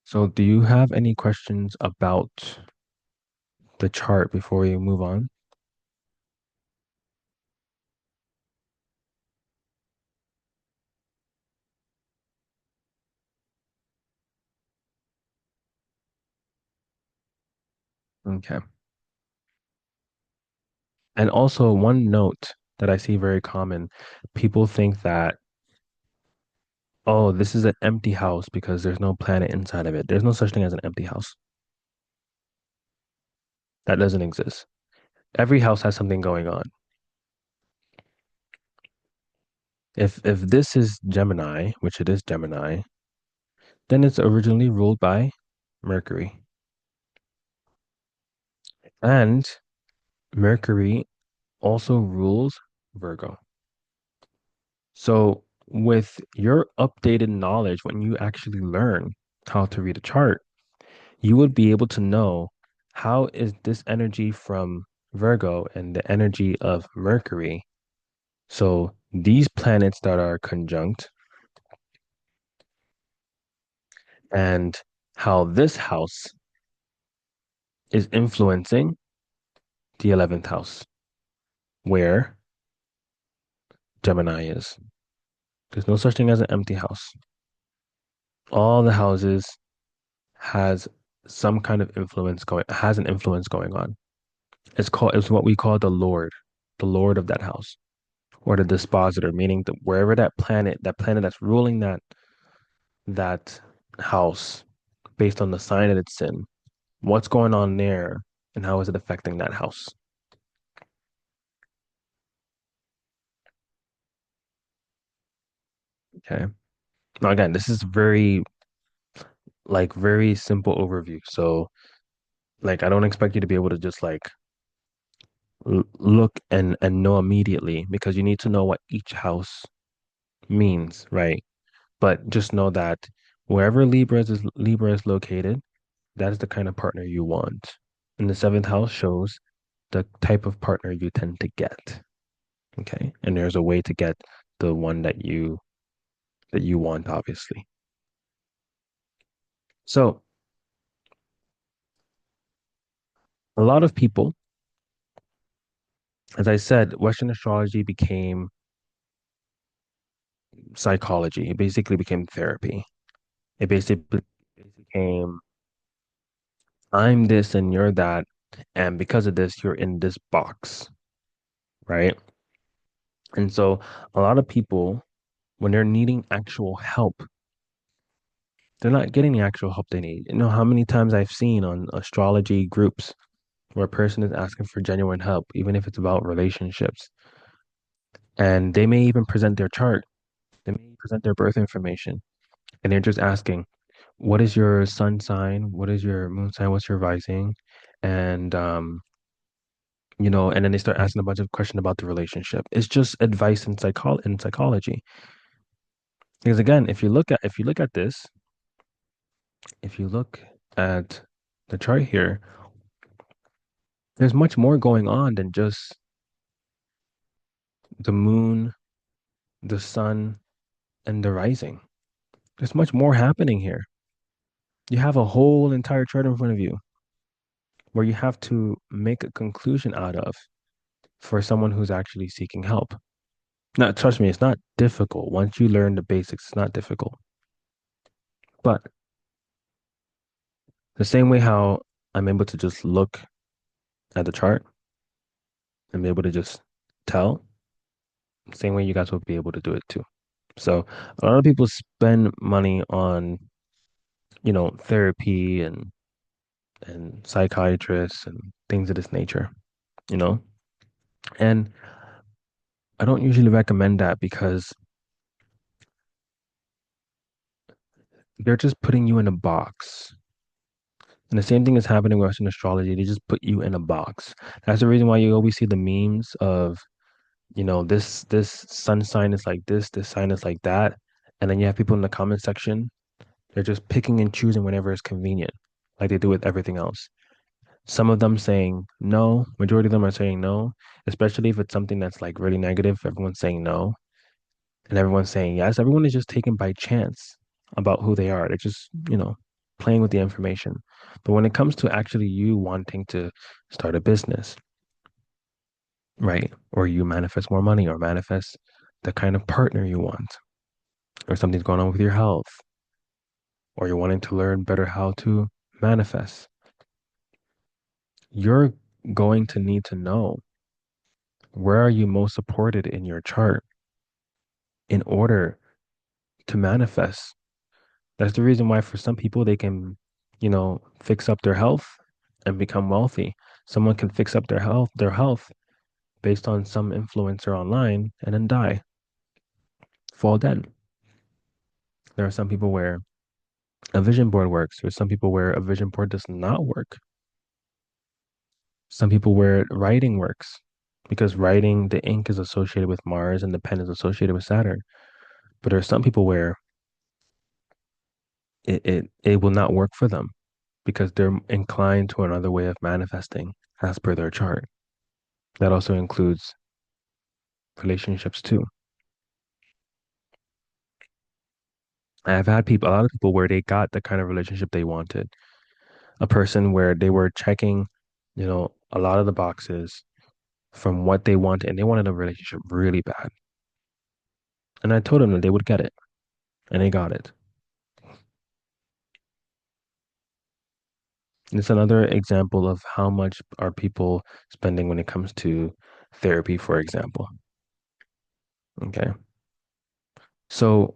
So, do you have any questions about the chart before we move on? Okay. And also, one note that I see very common, people think that, oh, this is an empty house because there's no planet inside of it. There's no such thing as an empty house. That doesn't exist. Every house has something going on. If this is Gemini, which it is Gemini, then it's originally ruled by Mercury. And Mercury also rules Virgo. So, with your updated knowledge, when you actually learn how to read a chart, you would be able to know how is this energy from Virgo and the energy of Mercury. So, these planets that are conjunct and how this house is influencing the 11th house, where Gemini is. There's no such thing as an empty house. All the houses has some kind of influence going, has an influence going on. It's what we call the Lord of that house, or the dispositor, meaning that wherever that planet that's ruling that house, based on the sign that it's in, what's going on there, and how is it affecting that house? Okay. Now again, this is very simple overview. So like I don't expect you to be able to just like look and know immediately because you need to know what each house means, right? But just know that wherever Libra is located, that is the kind of partner you want. And the seventh house shows the type of partner you tend to get. Okay. And there's a way to get the one that you want, obviously. So a lot of people, as I said, Western astrology became psychology. It basically became therapy. It basically became I'm this and you're that, and because of this, you're in this box, right? And so a lot of people, when they're needing actual help They're not getting the actual help they need. You know how many times I've seen on astrology groups where a person is asking for genuine help, even if it's about relationships. And they may even present their chart, they may present their birth information, and they're just asking, what is your sun sign? What is your moon sign? What's your rising? And and then they start asking a bunch of questions about the relationship. It's just advice in psychology. Because again, if you look at this, if you look at the chart here, there's much more going on than just the moon, the sun, and the rising. There's much more happening here. You have a whole entire chart in front of you where you have to make a conclusion out of for someone who's actually seeking help. Now, trust me, it's not difficult. Once you learn the basics, it's not difficult. But the same way how I'm able to just look at the chart and be able to just tell, same way you guys will be able to do it too. So a lot of people spend money on, therapy and psychiatrists and things of this nature, you know? And I don't usually recommend that because they're just putting you in a box. And the same thing is happening with Western astrology. They just put you in a box. That's the reason why you always see the memes of, this sun sign is like this sign is like that. And then you have people in the comment section, they're just picking and choosing whenever it's convenient, like they do with everything else. Some of them saying no, majority of them are saying no, especially if it's something that's like really negative. Everyone's saying no, and everyone's saying yes. Everyone is just taken by chance about who they are. They're just, playing with the information. But when it comes to actually you wanting to start a business, right? Or you manifest more money or manifest the kind of partner you want, or something's going on with your health, or you're wanting to learn better how to manifest, you're going to need to know where are you most supported in your chart in order to manifest. That's the reason why for some people they can, fix up their health and become wealthy. Someone can fix up their health based on some influencer online and then die, fall dead. There are some people where a vision board works. There's some people where a vision board does not work. Some people where writing works because writing, the ink is associated with Mars and the pen is associated with Saturn. But there are some people where it will not work for them because they're inclined to another way of manifesting as per their chart. That also includes relationships too. I've had a lot of people where they got the kind of relationship they wanted. A person where they were checking, a lot of the boxes from what they wanted, and they wanted a relationship really bad. And I told them that they would get it, and they got it. And it's another example of how much are people spending when it comes to therapy, for example. Okay. So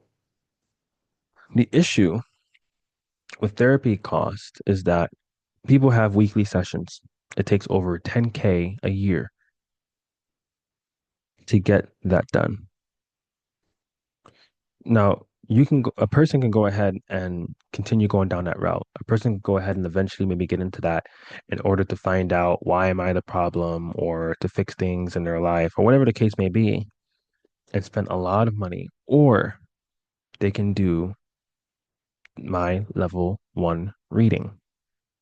the issue with therapy cost is that people have weekly sessions. It takes over 10K a year to get that done. Now, a person can go ahead and continue going down that route. A person can go ahead and eventually maybe get into that in order to find out why am I the problem or to fix things in their life or whatever the case may be and spend a lot of money. Or they can do my level 1 reading,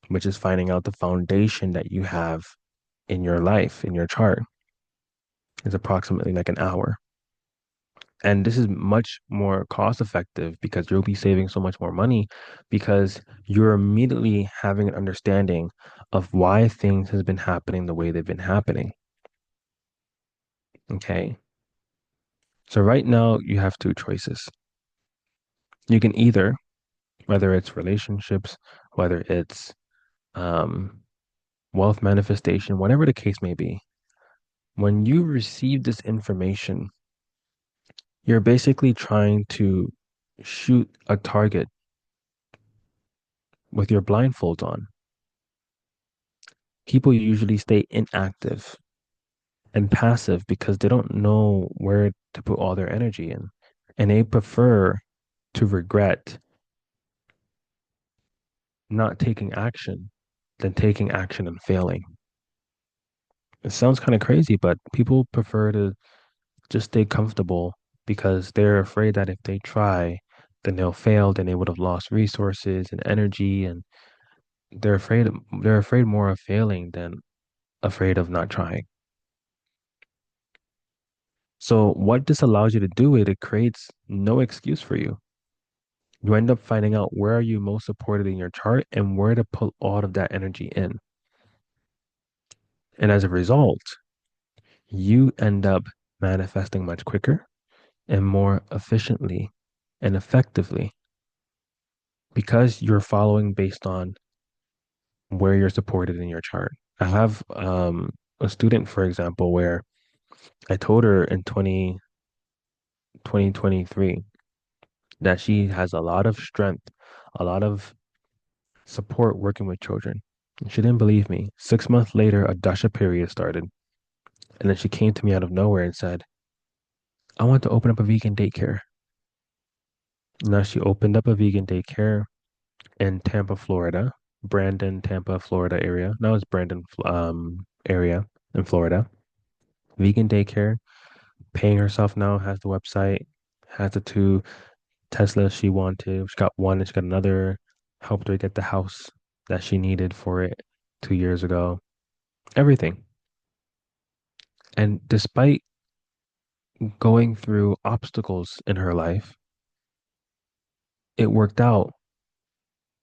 which is finding out the foundation that you have in your life, in your chart, is approximately like an hour. And this is much more cost effective because you'll be saving so much more money because you're immediately having an understanding of why things has been happening the way they've been happening. Okay. So right now you have two choices. You can either, whether it's relationships, whether it's um, wealth manifestation, whatever the case may be, when you receive this information, you're basically trying to shoot a target with your blindfolds on. People usually stay inactive and passive because they don't know where to put all their energy in. And they prefer to regret not taking action than taking action and failing. It sounds kind of crazy, but people prefer to just stay comfortable because they're afraid that if they try, then they'll fail, then they would have lost resources and energy, and they're afraid more of failing than afraid of not trying. So what this allows you to do it creates no excuse for you. You end up finding out where are you most supported in your chart and where to put all of that energy in. And as a result, you end up manifesting much quicker and more efficiently and effectively because you're following based on where you're supported in your chart. I have a student, for example, where I told her in 2023 that she has a lot of strength, a lot of support working with children. She didn't believe me. 6 months later, a dasha period started. And then she came to me out of nowhere and said, I want to open up a vegan daycare. Now she opened up a vegan daycare in Tampa, Florida, Brandon, Tampa, Florida area. Now it's Brandon area in Florida. Vegan daycare, paying herself now, has the website, has the two Teslas she wanted. She got one and she got another, helped her get the house that she needed for it 2 years ago. Everything. And despite going through obstacles in her life, it worked out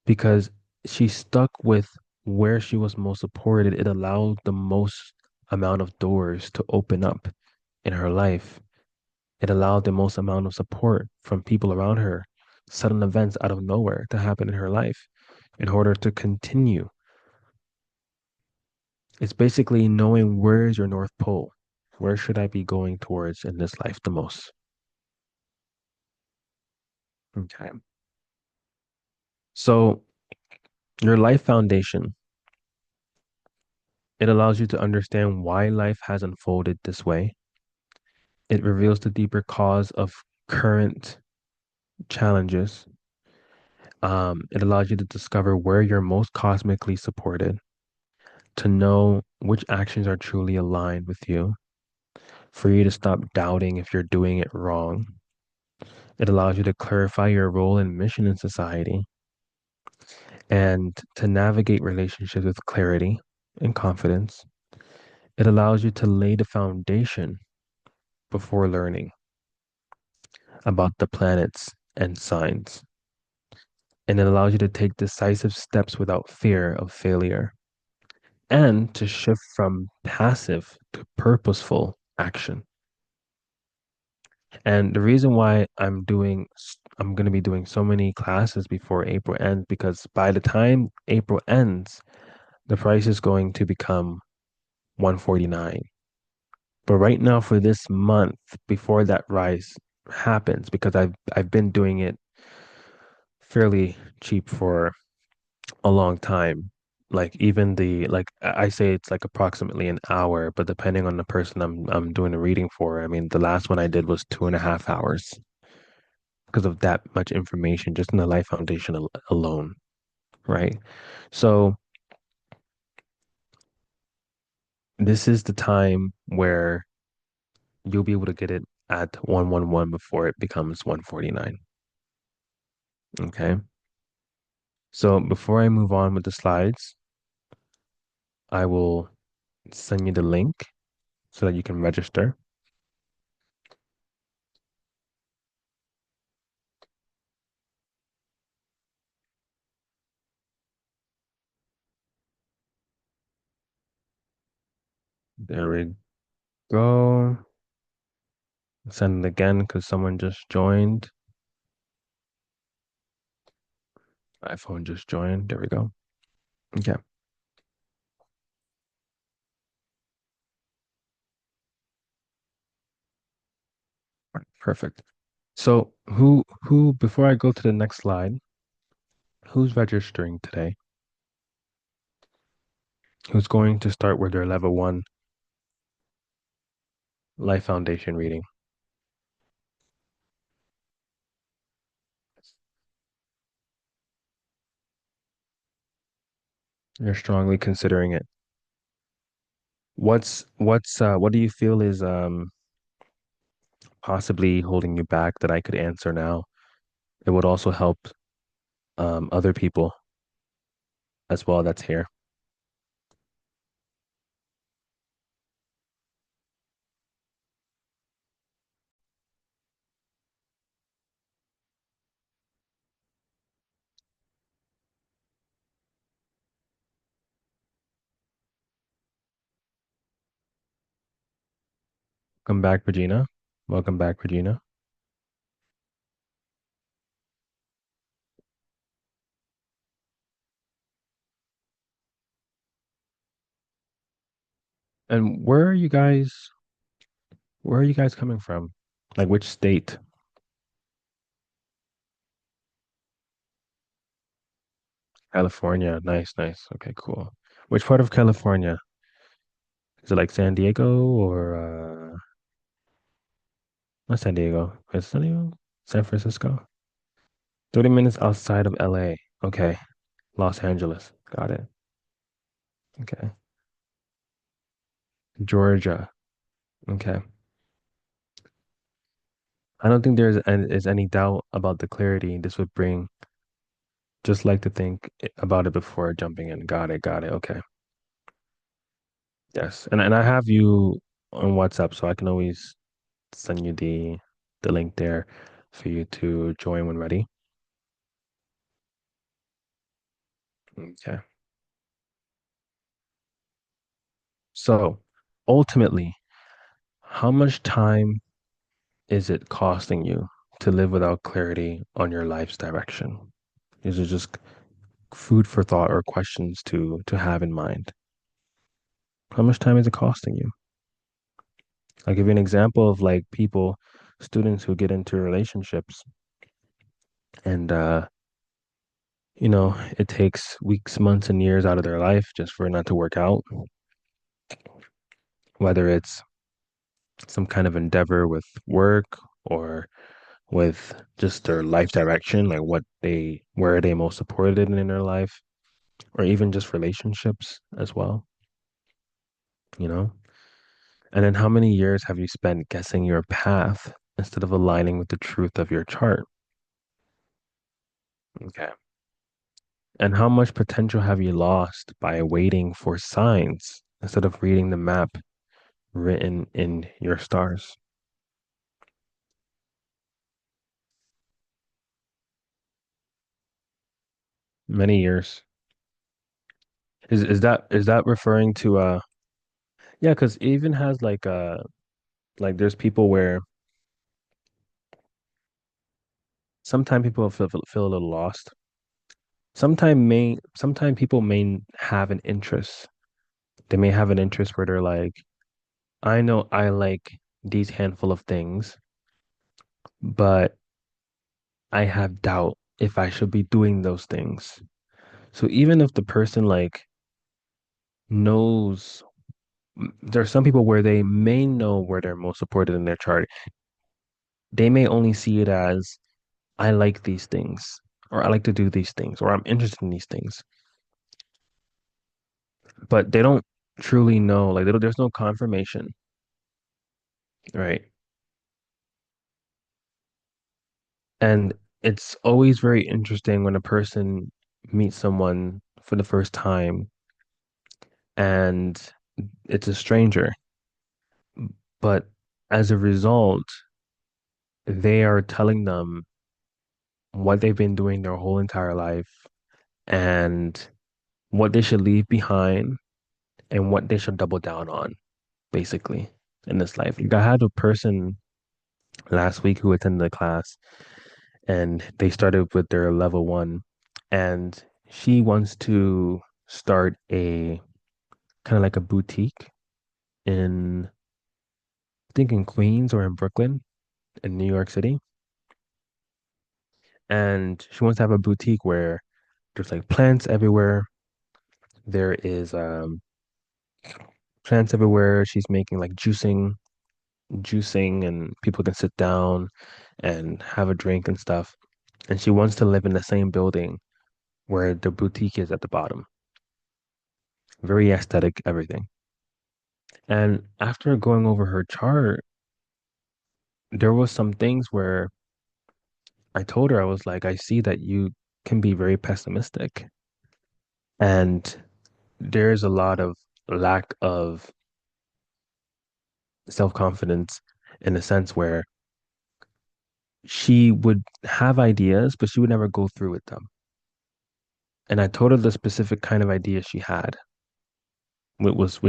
because she stuck with where she was most supported. It allowed the most amount of doors to open up in her life. It allowed the most amount of support from people around her, sudden events out of nowhere to happen in her life in order to continue. It's basically knowing where is your North Pole? Where should I be going towards in this life the most? Okay. So your life foundation, it allows you to understand why life has unfolded this way. It reveals the deeper cause of current challenges. It allows you to discover where you're most cosmically supported, to know which actions are truly aligned with you, for you to stop doubting if you're doing it wrong. It allows you to clarify your role and mission in society and to navigate relationships with clarity and confidence. It allows you to lay the foundation before learning about the planets and signs. And it allows you to take decisive steps without fear of failure and to shift from passive to purposeful action. And the reason why I'm going to be doing so many classes before April ends, because by the time April ends, the price is going to become 149. But right now for this month, before that rise happens, because I've been doing it fairly cheap for a long time. Like even the like I say it's like approximately an hour, but depending on the person I'm doing a reading for, I mean the last one I did was 2.5 hours because of that much information just in the Life Foundation alone, right? So this is the time where you'll be able to get it at 111 before it becomes 149. Okay. So before I move on with the slides, I will send you the link so that you can register. There we go. Send it again because someone just joined. iPhone just joined. There we go. Okay, perfect. So who before I go to the next slide, Who's registering today? Who's going to start with their level one life foundation reading? You're strongly considering it. What do you feel is possibly holding you back that I could answer now? It would also help other people as well that's here. Welcome back, Regina. Welcome back, Regina. And where are you guys coming from? Like which state? California. Nice, nice. Okay, cool. Which part of California? Is it like San Diego or not San Diego? Is it San Diego? San Francisco? 30 minutes outside of LA. Okay. Los Angeles. Got it. Okay. Georgia. Okay. I don't think is any doubt about the clarity this would bring. Just like to think about it before jumping in. Got it. Got it. Okay. Yes. And I have you on WhatsApp, so I can always send you the link there for you to join when ready. Okay. So ultimately, how much time is it costing you to live without clarity on your life's direction? These are just food for thought or questions to have in mind. How much time is it costing you? I'll give you an example of like people, students who get into relationships and it takes weeks, months, and years out of their life just for it not to work out, whether it's some kind of endeavor with work or with just their life direction, like where are they most supported in their life, or even just relationships as well, you know? And then how many years have you spent guessing your path instead of aligning with the truth of your chart? Okay. And how much potential have you lost by waiting for signs instead of reading the map written in your stars? Many years. Is that referring to yeah, because even has like there's people where sometimes people feel a little lost. Sometimes people may have an interest. They may have an interest where they're like, I know I like these handful of things, but I have doubt if I should be doing those things. So even if the person like knows, there are some people where they may know where they're most supported in their chart. They may only see it as I like these things, or I like to do these things, or I'm interested in these things, but they don't truly know. Like there's no confirmation, right? And it's always very interesting when a person meets someone for the first time and it's a stranger, but as a result, they are telling them what they've been doing their whole entire life and what they should leave behind and what they should double down on, basically, in this life. Like, I had a person last week who attended the class and they started with their level one, and she wants to start a kind of like a boutique in, I think in Queens or in Brooklyn in New York City. And she wants to have a boutique where There's like plants everywhere. There is plants everywhere. She's making like juicing, and people can sit down and have a drink and stuff. And she wants to live in the same building where the boutique is at the bottom. Very aesthetic, everything. And after going over her chart, there was some things where I told her, I was like, I see that you can be very pessimistic. And there's a lot of lack of self-confidence in a sense where she would have ideas, but she would never go through with them. And I told her the specific kind of ideas she had, which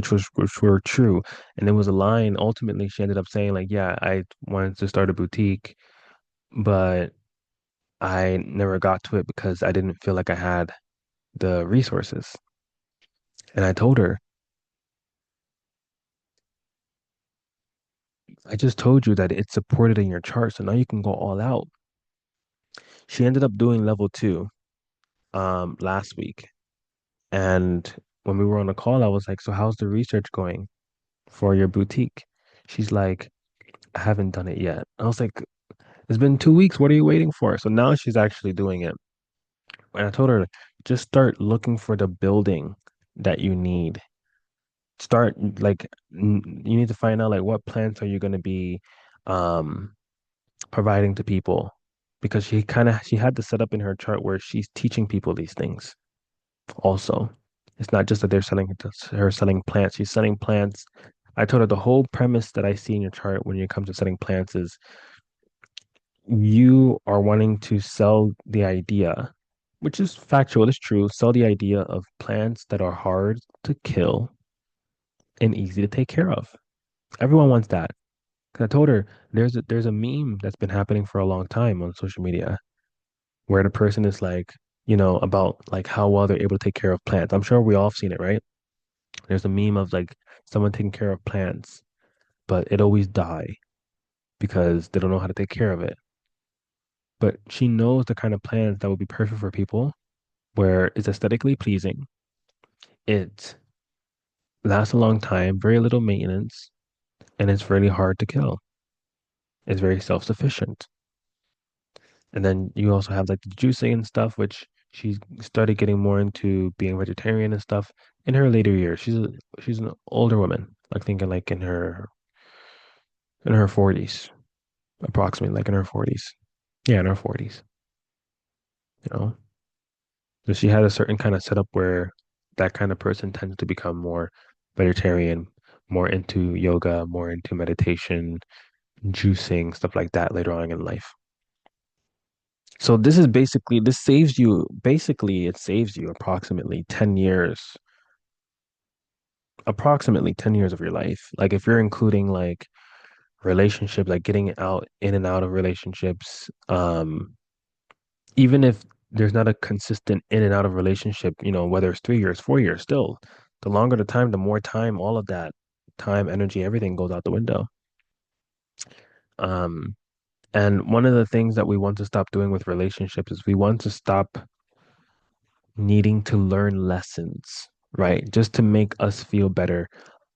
were true. And there was a line, ultimately she ended up saying, like, yeah, I wanted to start a boutique, but I never got to it because I didn't feel like I had the resources. And I told her, I just told you that it's supported in your chart, so now you can go all out. She ended up doing level two last week. And when we were on the call, I was like, so how's the research going for your boutique? She's like, I haven't done it yet. I was like, it's been 2 weeks. What are you waiting for? So now she's actually doing it. And I told her, just start looking for the building that you need. Start like you need to find out like what plants are you going to be um providing to people, because she had to set up in her chart where she's teaching people these things also. It's not just that they're selling her selling plants. She's selling plants. I told her the whole premise that I see in your chart when it comes to selling plants is you are wanting to sell the idea, which is factual, it's true, sell the idea of plants that are hard to kill and easy to take care of. Everyone wants that. 'Cause I told her there's a meme that's been happening for a long time on social media where the person is like, about like how well they're able to take care of plants. I'm sure we all have seen it, right? There's a meme of like someone taking care of plants, but it always die because they don't know how to take care of it. But she knows the kind of plants that would be perfect for people, where it's aesthetically pleasing, it lasts a long time, very little maintenance, and it's really hard to kill. It's very self-sufficient. And then you also have like the juicing and stuff, which she started getting more into being vegetarian and stuff in her later years. She's an older woman, like thinking like in her 40s, approximately like in her 40s. Yeah, in her 40s, you know. So she had a certain kind of setup where that kind of person tends to become more vegetarian, more into yoga, more into meditation, juicing, stuff like that later on in life. So this saves you, basically it saves you approximately 10 years of your life. Like if you're including like relationships, like getting out in and out of relationships, even if there's not a consistent in and out of relationship, whether it's 3 years, 4 years, still, the longer the time, the more time, all of that time, energy, everything goes out the window. Um, and one of the things that we want to stop doing with relationships is we want to stop needing to learn lessons, right? Just to make us feel better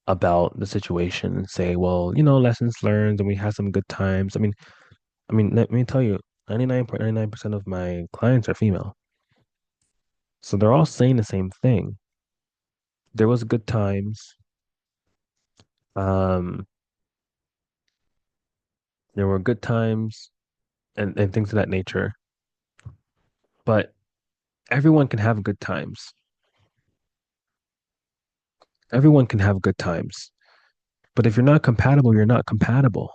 about the situation and say, well, lessons learned and we had some good times. Let me tell you, 99.99% of my clients are female. So they're all saying the same thing. There was good times. Um, there were good times and things of that nature. But everyone can have good times. Everyone can have good times. But if you're not compatible, you're not compatible.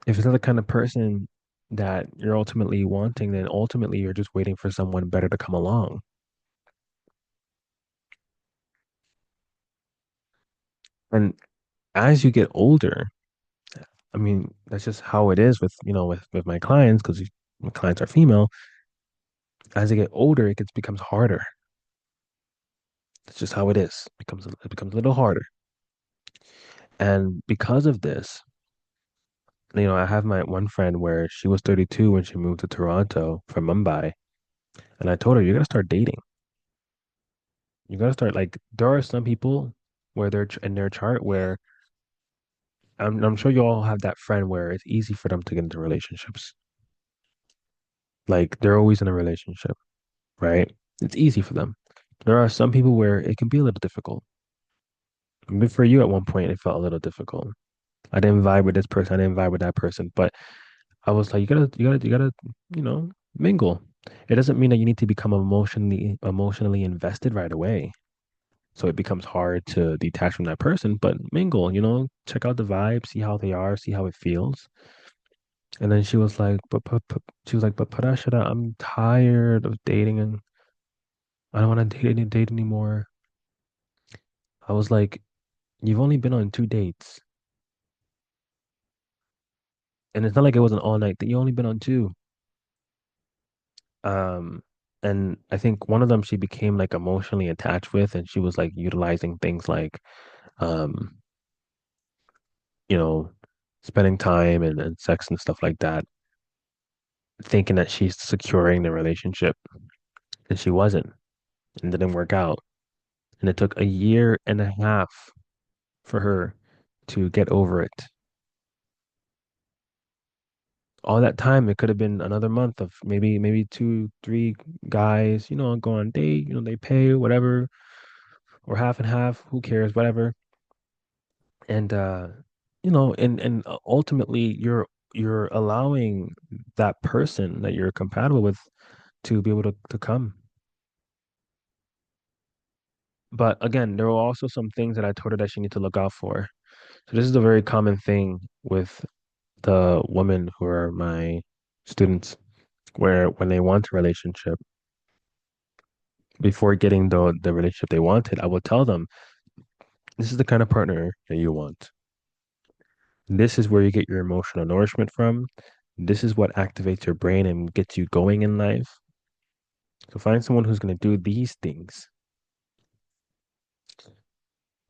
If it's not the kind of person that you're ultimately wanting, then ultimately you're just waiting for someone better to come along. And as you get older, that's just how it is with my clients, because my clients are female. As they get older, becomes harder. That's just how it is. It becomes a little harder. And because of this, I have my one friend where she was 32 when she moved to Toronto from Mumbai. And I told her, you gotta start dating. You gotta start like there are some people where they're in their chart where I'm sure you all have that friend where it's easy for them to get into relationships. Like they're always in a relationship, right? It's easy for them. There are some people where it can be a little difficult. But for you at one point, it felt a little difficult. I didn't vibe with this person. I didn't vibe with that person. But I was like, you know, mingle. It doesn't mean that you need to become emotionally invested right away. So it becomes hard to detach from that person, but mingle, check out the vibe, see how they are, see how it feels. And then she was like, but Parashara, I'm tired of dating and I don't want to date anymore. I was like, you've only been on 2 dates. And it's not like it was an all night thing. You only been on two. Um, and I think one of them she became like emotionally attached with, and she was like utilizing things like, um, you know, spending time and sex and stuff like that, thinking that she's securing the relationship, and she wasn't, and didn't work out. And it took a year and a half for her to get over it. All that time, it could have been another month of maybe two, three guys, go on date, they pay, whatever, or half and half, who cares, whatever. And and ultimately you're allowing that person that you're compatible with to be able to come. But again, there were also some things that I told her that she need to look out for. So this is a very common thing with the women who are my students, where when they want a relationship, before getting the relationship they wanted, I will tell them, this is the kind of partner that you want. This is where you get your emotional nourishment from. This is what activates your brain and gets you going in life. So find someone who's going to do these things.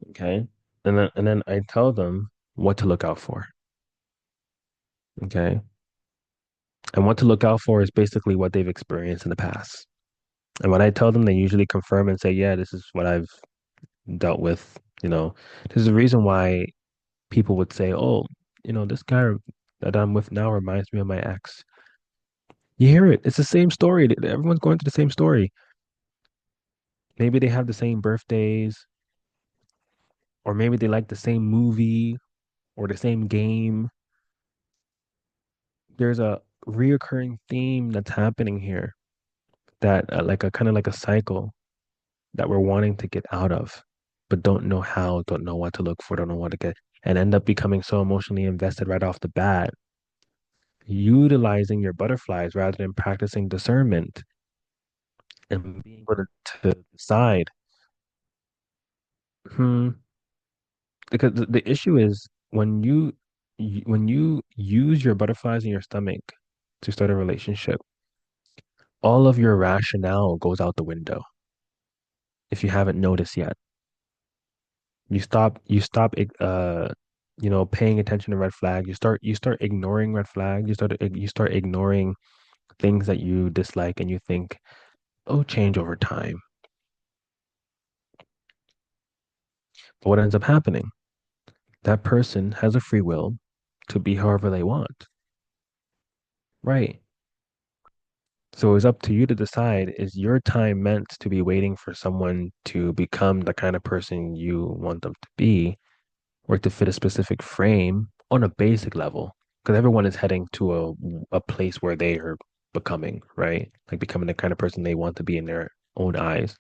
Okay. And then I tell them what to look out for. Okay. And what to look out for is basically what they've experienced in the past. And when I tell them, they usually confirm and say, yeah, this is what I've dealt with. This is the reason why people would say, oh, this guy that I'm with now reminds me of my ex. You hear it. It's the same story. Everyone's going through the same story. Maybe they have the same birthdays, or maybe they like the same movie or the same game. There's a reoccurring theme that's happening here that like a kind of like a cycle that we're wanting to get out of, but don't know how, don't know what to look for, don't know what to get, and end up becoming so emotionally invested right off the bat, utilizing your butterflies rather than practicing discernment and being able to decide. Hmm, because the issue is when you use your butterflies in your stomach to start a relationship, all of your rationale goes out the window. If you haven't noticed yet, paying attention to red flags. You start ignoring red flags. You start ignoring things that you dislike, and you think, oh, change over time. But what ends up happening? That person has a free will to be however they want, right? So it's up to you to decide, is your time meant to be waiting for someone to become the kind of person you want them to be, or to fit a specific frame on a basic level? Because everyone is heading to a place where they are becoming, right? Like becoming the kind of person they want to be in their own eyes.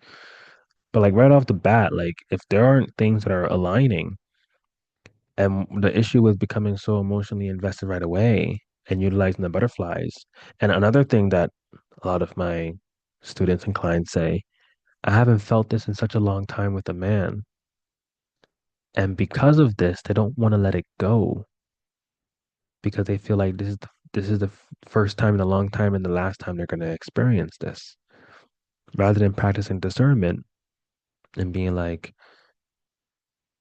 But like right off the bat, like if there aren't things that are aligning, and the issue with becoming so emotionally invested right away and utilizing the butterflies. And another thing that a lot of my students and clients say, I haven't felt this in such a long time with a man. And because of this, they don't want to let it go because they feel like this is the first time in a long time and the last time they're going to experience this. Rather than practicing discernment and being like,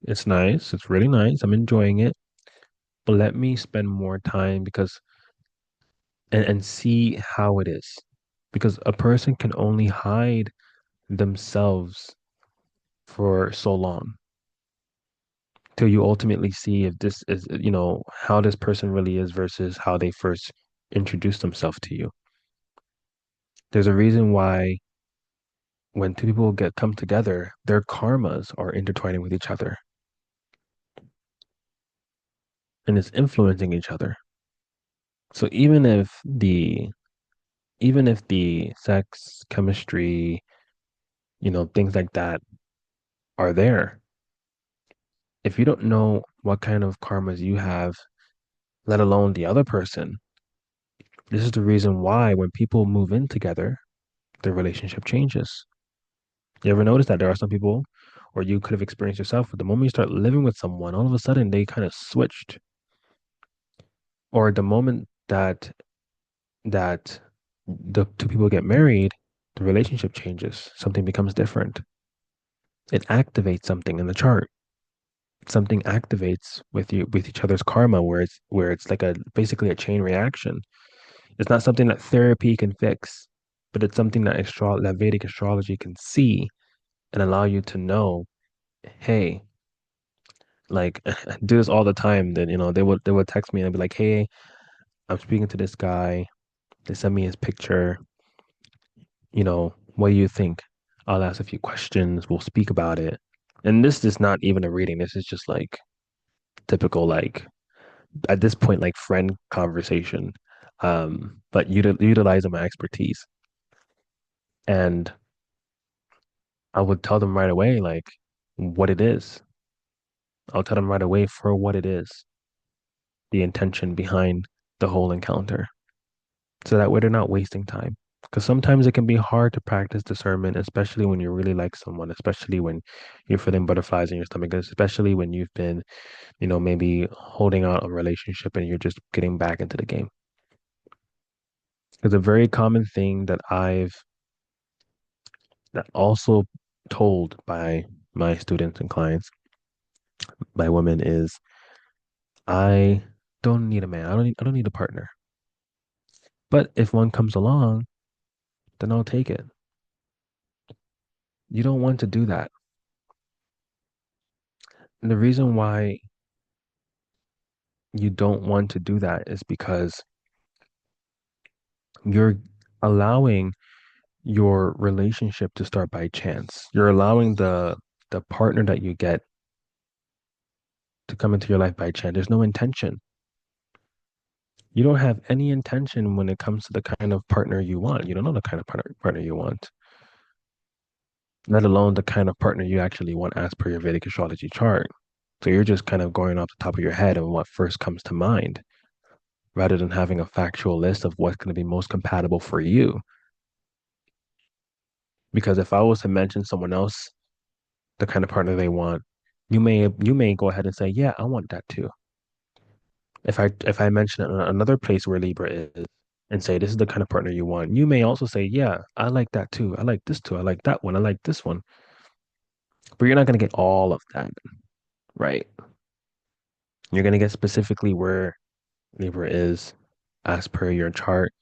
it's nice, it's really nice, I'm enjoying it, but let me spend more time because and see how it is. because a person can only hide themselves for so long till you ultimately see if this is, how this person really is versus how they first introduced themselves to you. There's a reason why when two people get come together, their karmas are intertwining with each other and it's influencing each other. So even if the sex, chemistry, things like that are there, if you don't know what kind of karmas you have, let alone the other person, this is the reason why when people move in together, their relationship changes. You ever notice that there are some people, or you could have experienced yourself, but the moment you start living with someone, all of a sudden they kind of switched. Or the moment that the two people get married, the relationship changes. Something becomes different. It activates something in the chart. Something activates with each other's karma where it's like a basically a chain reaction. It's not something that therapy can fix, but it's something that Vedic astrology can see and allow you to know, hey, like I do this all the time. That they would text me and be like, hey, I'm speaking to this guy. They send me his picture. What do you think? I'll ask a few questions. We'll speak about it. And this is not even a reading. This is just like typical, like at this point, like friend conversation. But utilizing my expertise. And I would tell them right away, like what it is. I'll tell them right away for what it is, the intention behind the whole encounter. So that way they're not wasting time. Because sometimes it can be hard to practice discernment, especially when you really like someone, especially when you're feeling butterflies in your stomach, especially when you've been, maybe holding out a relationship and you're just getting back into the game. Because a very common thing that also told by my students and clients, by women, is I don't need a man. I don't need a partner. But if one comes along, then I'll take it. You don't want to do that. And the reason why you don't want to do that is because you're allowing your relationship to start by chance. You're allowing the partner that you get to come into your life by chance. There's no intention. You don't have any intention when it comes to the kind of partner you want. You don't know the kind of partner you want, let alone the kind of partner you actually want as per your Vedic astrology chart. So you're just kind of going off the top of your head and what first comes to mind, rather than having a factual list of what's going to be most compatible for you. Because if I was to mention someone else, the kind of partner they want, you may go ahead and say, yeah, I want that too. If I mention another place where Libra is and say this is the kind of partner you want, you may also say, yeah, I like that too. I like this too. I like that one. I like this one. But you're not going to get all of that, right? You're going to get specifically where Libra is as per your chart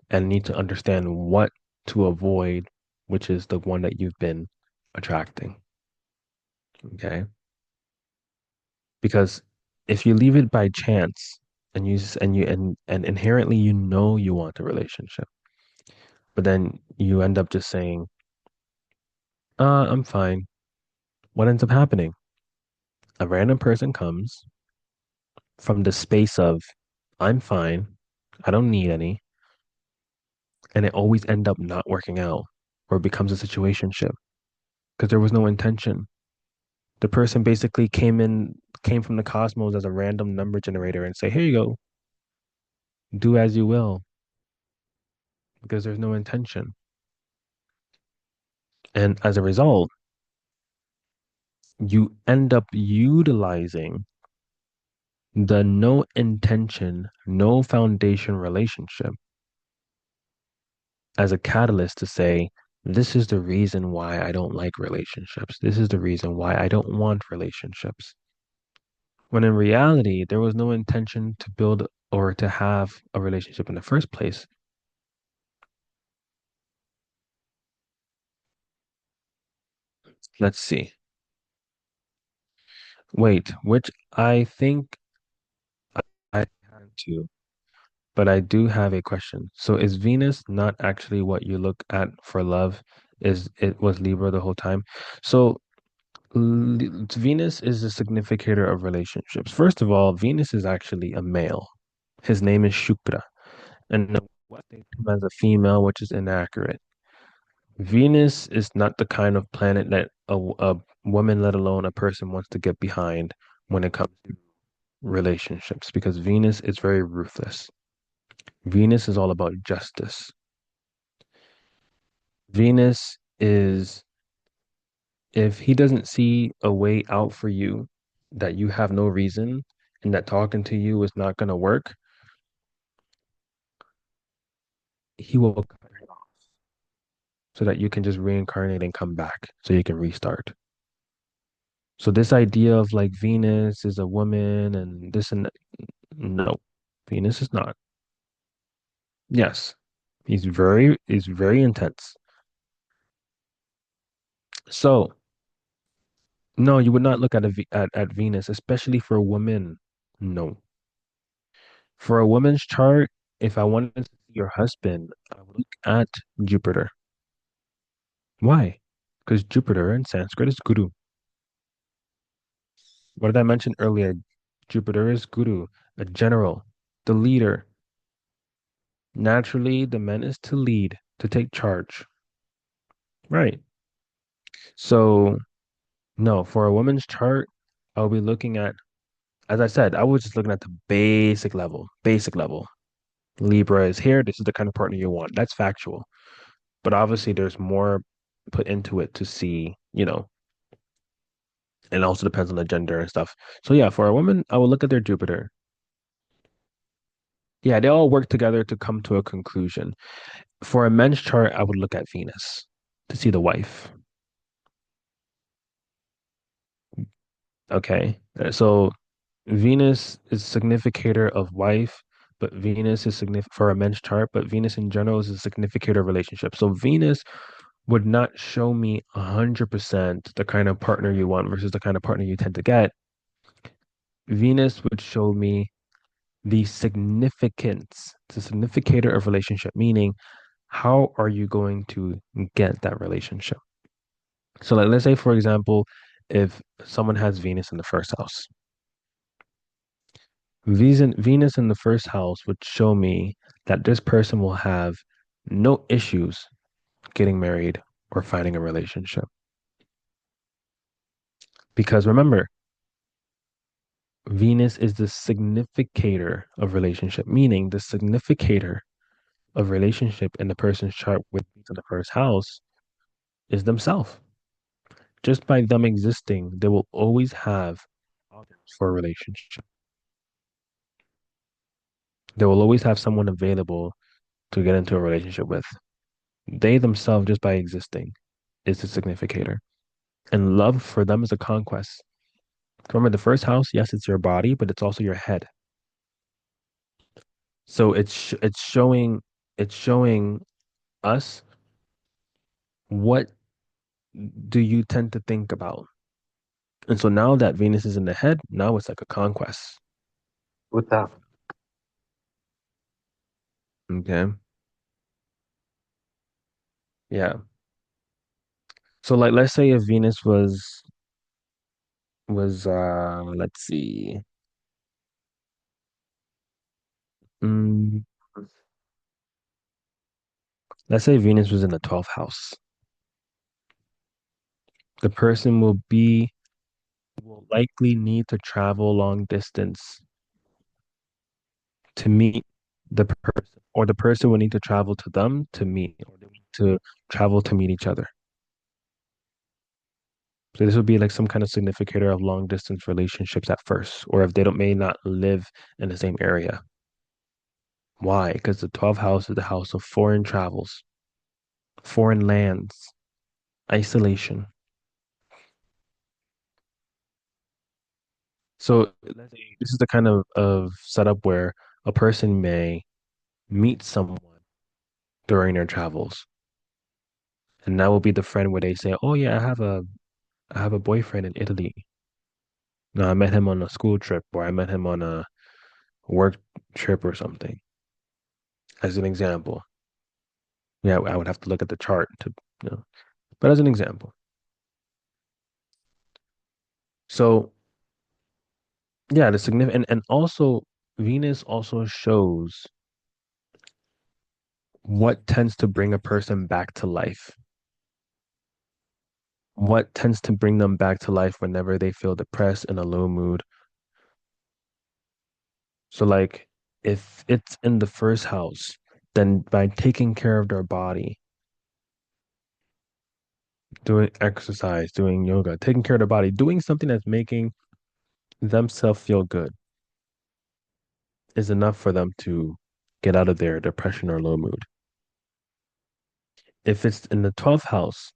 and need to understand what to avoid, which is the one that you've been attracting. Okay. Because if you leave it by chance and and inherently you want a relationship, but then you end up just saying, I'm fine. What ends up happening? A random person comes from the space of I'm fine, I don't need any, and it always end up not working out or becomes a situationship because there was no intention. The person basically came from the cosmos as a random number generator and say, here you go, do as you will, because there's no intention. And as a result, you end up utilizing the no intention, no foundation relationship as a catalyst to say, this is the reason why I don't like relationships. This is the reason why I don't want relationships. When in reality, there was no intention to build or to have a relationship in the first place. Let's see. Wait, which I think I had to, but I do have a question. So is Venus not actually what you look at for love? Is it was Libra the whole time? So Venus is a significator of relationships. First of all, Venus is actually a male. His name is Shukra. And the West they him as a female, which is inaccurate. Venus is not the kind of planet that a woman, let alone a person, wants to get behind when it comes to relationships, because Venus is very ruthless. Venus is all about justice. Venus is, if he doesn't see a way out for you, that you have no reason, and that talking to you is not going to work, he will cut it off so that you can just reincarnate and come back so you can restart. So this idea of like Venus is a woman and this and that, no, Venus is not. Yes, he's very intense. So no, you would not look at at Venus, especially for a woman. No. For a woman's chart, if I wanted to see your husband, I would look at Jupiter. Why? Because Jupiter in Sanskrit is Guru. What did I mention earlier? Jupiter is Guru, a general, the leader. Naturally, the man is to lead, to take charge. Right. So, no, for a woman's chart, I'll be looking at, as I said, I was just looking at the basic level, basic level. Libra is here. This is the kind of partner you want. That's factual. But obviously, there's more put into it to see, and also depends on the gender and stuff. So, yeah, for a woman, I will look at their Jupiter. Yeah, they all work together to come to a conclusion. For a men's chart, I would look at Venus to see the wife. Okay. So Venus is significator of wife, but Venus is significant for a men's chart, but Venus in general is a significator of relationship. So Venus would not show me 100% the kind of partner you want versus the kind of partner you tend to get. Venus would show me the significance, the significator of relationship, meaning how are you going to get that relationship? So like let's say for example, if someone has Venus in the first house, Venus in the first house would show me that this person will have no issues getting married or finding a relationship. Because remember, Venus is the significator of relationship, meaning the significator of relationship in the person's chart with Venus in the first house is themselves. Just by them existing, they will always have options for a relationship. They will always have someone available to get into a relationship with. They themselves, just by existing, is the significator. And love for them is a conquest. Remember, the first house, yes, it's your body, but it's also your head. So it's showing us what do you tend to think about. And so now that Venus is in the head, now it's like a conquest.
with that.
Okay. Yeah. So like let's say if Venus was let's see. Mm, let's say Venus was in the 12th house. The person will likely need to travel long distance to meet the person, or the person will need to travel to them to meet, or they need to travel to meet each other. So this would be like some kind of significator of long distance relationships at first, or if they don't may not live in the same area. Why? Because the 12th house is the house of foreign travels, foreign lands, isolation. So let's say this is the kind of setup where a person may meet someone during their travels. And that will be the friend where they say, "Oh yeah, I have a boyfriend in Italy. No, I met him on a school trip or I met him on a work trip or something, as an example. Yeah, I would have to look at the chart to, you know, but as an example. So yeah, the significant and also Venus also shows what tends to bring a person back to life. What tends to bring them back to life whenever they feel depressed in a low mood. So like if it's in the first house, then by taking care of their body, doing exercise, doing yoga, taking care of their body, doing something that's making themselves feel good is enough for them to get out of their depression or low mood. If it's in the 12th house,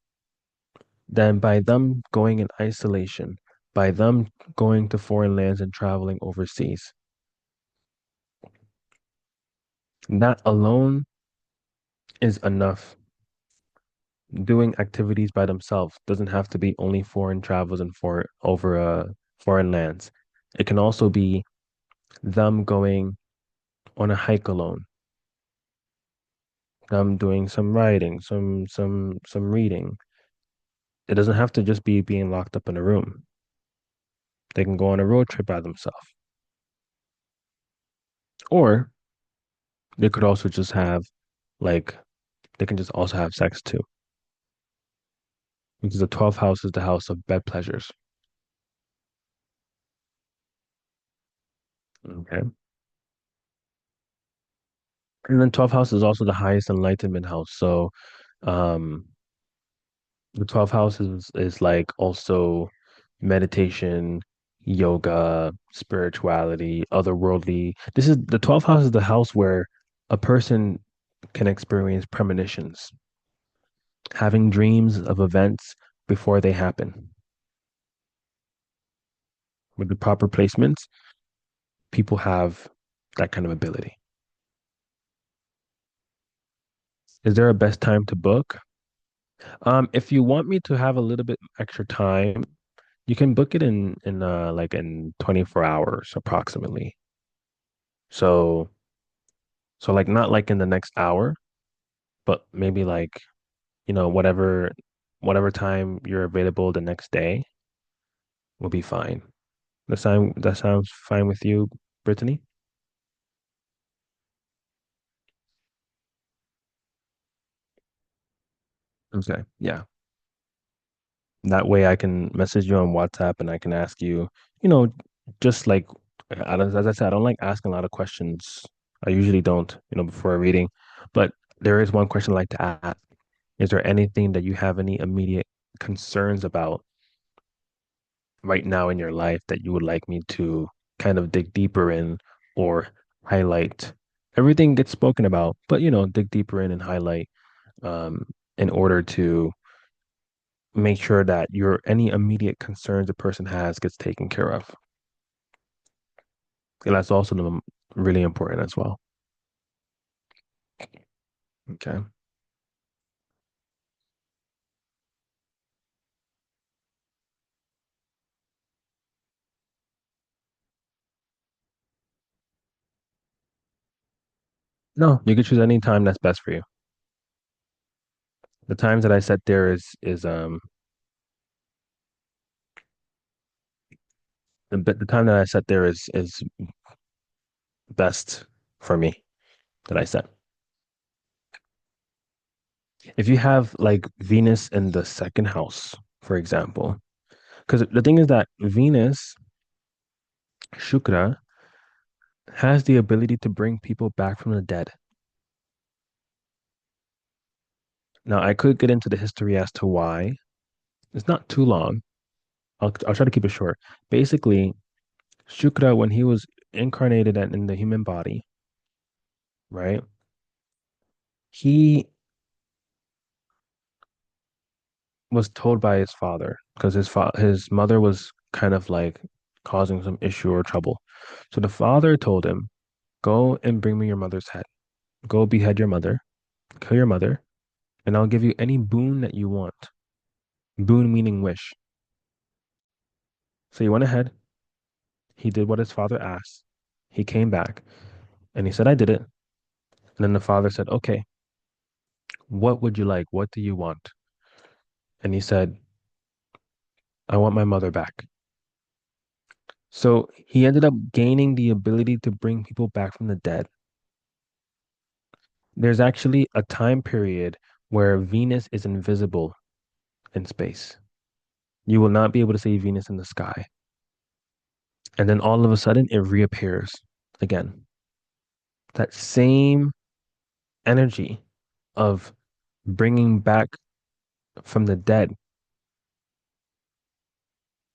then by them going in isolation, by them going to foreign lands and traveling overseas, that alone is enough. Doing activities by themselves doesn't have to be only foreign travels and for over foreign lands. It can also be them going on a hike alone, them doing some writing, some reading. It doesn't have to just be being locked up in a room. They can go on a road trip by themselves. Or they could also just have like they can just also have sex too. Because the 12th house is the house of bed pleasures. Okay. And then 12th house is also the highest enlightenment house. So um the 12th house is like also meditation, yoga, spirituality, otherworldly. This is the 12th house is the house where a person can experience premonitions, having dreams of events before they happen. With the proper placements, people have that kind of ability. Is there a best time to book? If you want me to have a little bit extra time, you can book it in like in 24 hours approximately. So so like not like in the next hour, but maybe like, whatever time you're available the next day will be fine. That sounds fine with you, Brittany? Okay. Yeah. That way I can message you on WhatsApp and I can ask you, you know, just like as I said, I don't like asking a lot of questions. I usually don't, before a reading. But there is one question I'd like to ask. Is there anything that you have any immediate concerns about right now in your life that you would like me to kind of dig deeper in or highlight? Everything gets spoken about, but dig deeper in and highlight um, in order to make sure that your any immediate concerns a person has gets taken care of. And that's also really important as well. Okay. No, you can choose any time that's best for you. The times that I set there is the time that I set there is best for me that I set. If you have like Venus in the second house, for example, because the thing is that Venus, Shukra, has the ability to bring people back from the dead. Now, I could get into the history as to why. It's not too long. I'll try to keep it short. Basically, Shukra, when he was incarnated in the human body, right? He was told by his father because his mother was kind of like causing some issue or trouble. So the father told him, "Go and bring me your mother's head. Go behead your mother, kill your mother, and I'll give you any boon that you want." Boon meaning wish. So he went ahead, he did what his father asked. He came back and he said, I did it. And then the father said, okay, what would you like? What do you want? And he said, I want my mother back. So he ended up gaining the ability to bring people back from the dead. There's actually a time period where Venus is invisible in space. You will not be able to see Venus in the sky. And then all of a sudden it reappears again. That same energy of bringing back from the dead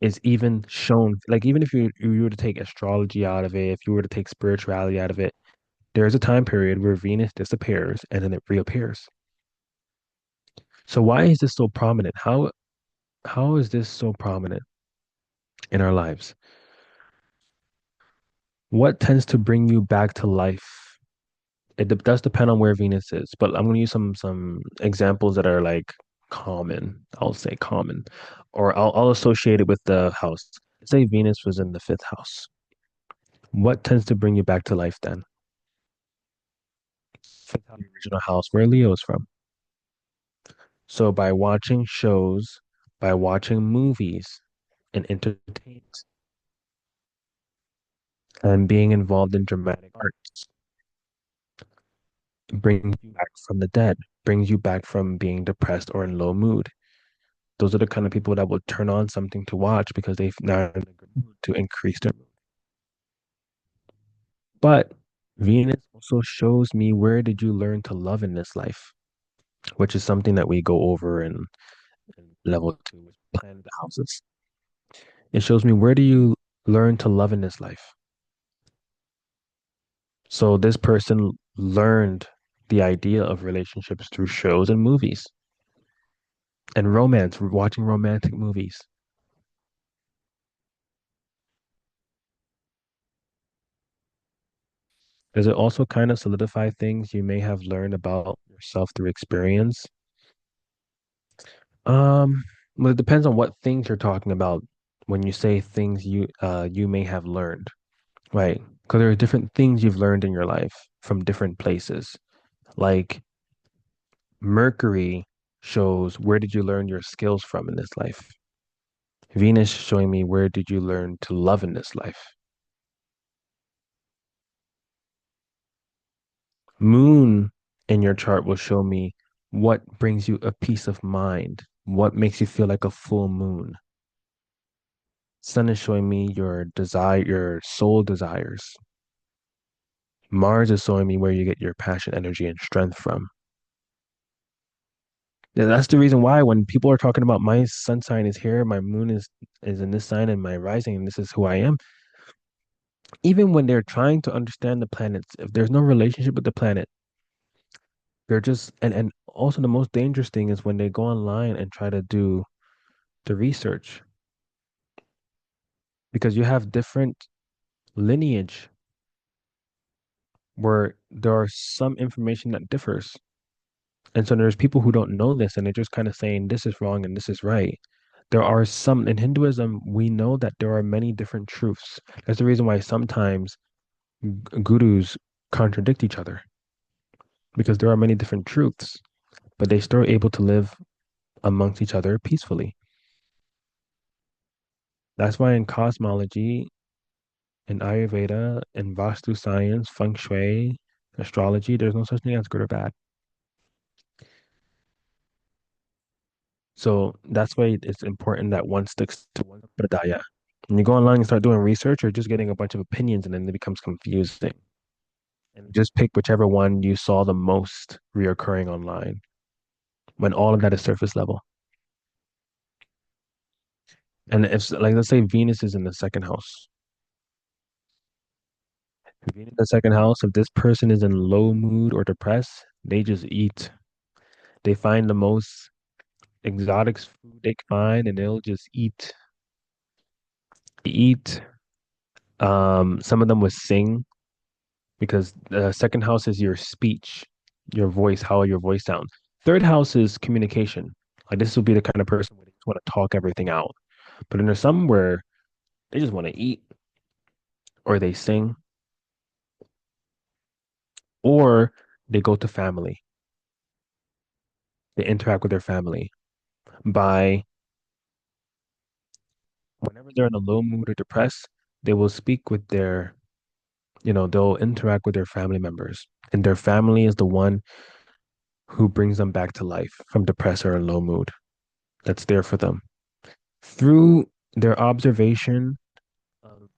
is even shown. Like, even if you were to take astrology out of it, if you were to take spirituality out of it, there is a time period where Venus disappears and then it reappears. So why is this so prominent? How is this so prominent in our lives? What tends to bring you back to life? Does depend on where Venus is, but I'm going to use some examples that are like common. I'll say common, or I'll associate it with the house. Say Venus was in the fifth house. What tends to bring you back to life then? Fifth house, the original house where Leo is from. So by watching shows, by watching movies and entertainment, and being involved in dramatic arts brings you back from the dead, brings you back from being depressed or in low mood. Those are the kind of people that will turn on something to watch because they've now in a good mood to increase their mood. But Venus also shows me where did you learn to love in this life, which is something that we go over in level two with planet houses. It shows me where do you learn to love in this life. So this person learned the idea of relationships through shows and movies and romance, watching romantic movies. Does it also kind of solidify things you may have learned about yourself through experience? Um, well, it depends on what things you're talking about when you say things you may have learned, right? Because there are different things you've learned in your life from different places. Like Mercury shows where did you learn your skills from in this life? Venus showing me where did you learn to love in this life? Moon in your chart will show me what brings you a peace of mind, what makes you feel like a full moon. Sun is showing me your desire, your soul desires. Mars is showing me where you get your passion, energy, and strength from. Yeah, that's the reason why when people are talking about my sun sign is here, my moon is in this sign, and my rising, and this is who I am. Even when they're trying to understand the planets, if there's no relationship with the planet, they're just and also the most dangerous thing is when they go online and try to do the research because you have different lineage where there are some information that differs. And so there's people who don't know this and they're just kind of saying this is wrong and this is right. There are some in Hinduism, we know that there are many different truths. That's the reason why sometimes gurus contradict each other because there are many different truths, but they still able to live amongst each other peacefully. That's why in cosmology, in Ayurveda, in Vastu science, feng shui, astrology, there's no such thing as good or bad. So that's why it's important that one sticks to one pradaya. When you go online and start doing research, you're just getting a bunch of opinions and then it becomes confusing. And just pick whichever one you saw the most reoccurring online when all of that is surface level. And if, like, let's say Venus is in the second house. Venus in the second house, if this person is in low mood or depressed, they just eat. They find the most exotic food they can find and they'll just eat. Some of them would sing because the second house is your speech, your voice, how your voice sounds. Third house is communication. Like this would be the kind of person where they just want to talk everything out. But then there's some where They just want to eat, or they sing, or they go to family. They interact with their family by whenever they're in a low mood or depressed, they will speak with they'll interact with their family members. And their family is the one who brings them back to life from depressed or a low mood. That's there for them. Through their observation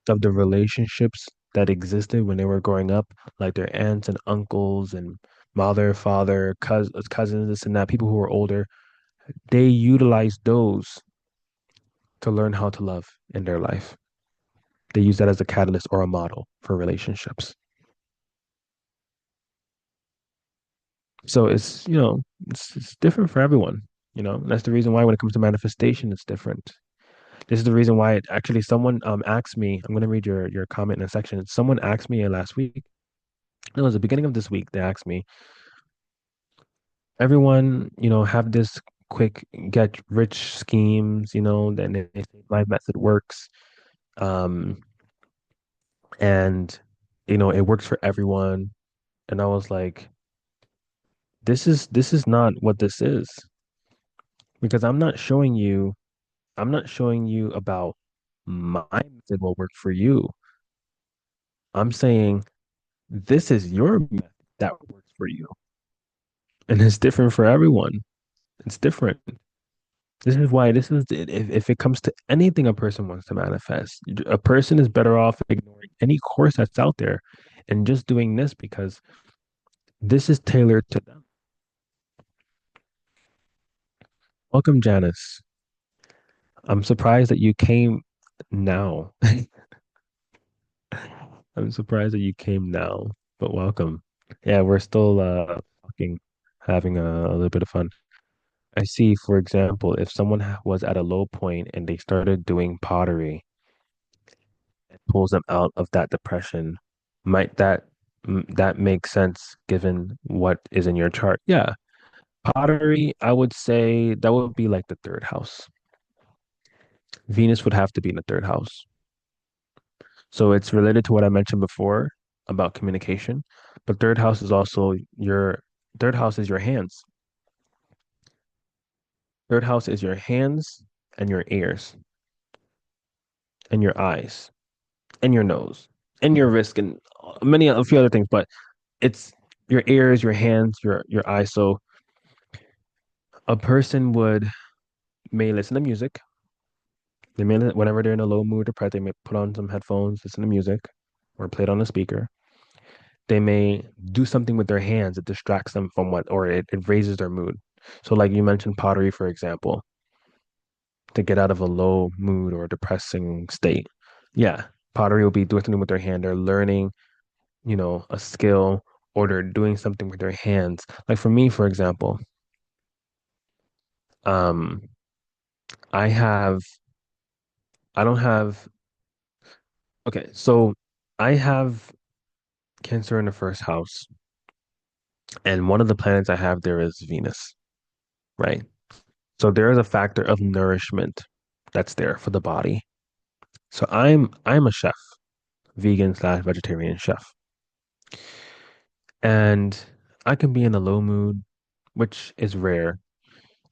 of the relationships that existed when they were growing up, like their aunts and uncles and mother, father, cousins, this and that, people who were older, they utilized those to learn how to love in their life. They use that as a catalyst or a model for relationships. So it's different for everyone. And that's the reason why when it comes to manifestation, it's different. This is the reason why actually someone asked me, I'm gonna read your comment in a section. Someone asked me last week, no, it was the beginning of this week, they asked me, everyone, have this quick get rich schemes, then they say my method works. Um, and it works for everyone. And I was like, this is not what this is. Because I'm not showing you about my method will work for you. I'm saying this is your method that works for you. And it's different for everyone. It's different. If it comes to anything a person wants to manifest, a person is better off ignoring any course that's out there and just doing this because this is tailored to them. Welcome, Janice. I'm surprised that you came now. I'm surprised that you came now, but welcome. Yeah, we're still talking, having a little bit of fun. I see, for example, if someone was at a low point and they started doing pottery, it pulls them out of that depression. Might that make sense given what is in your chart? Yeah, pottery, I would say that would be like the third house. Venus would have to be in the third house. So it's related to what I mentioned before about communication. But third house is your hands. Third house is your hands and your ears and your eyes and your nose and your wrist and a few other things. But it's your ears, your hands, your eyes. So a person may listen to music. Whenever they're in a low mood or depressed, they may put on some headphones, listen to music, or play it on a speaker. They may do something with their hands that distracts them from or it raises their mood. So, like you mentioned, pottery, for example, to get out of a low mood or depressing state. Yeah, pottery will be doing something with their hand. They're learning, a skill, or they're doing something with their hands. Like for me, for example, um, I have, I don't have, okay, so I have Cancer in the first house, and one of the planets I have there is Venus, right? So there is a factor of nourishment that's there for the body. So I'm a chef, vegan slash vegetarian chef. And I can be in a low mood, which is rare.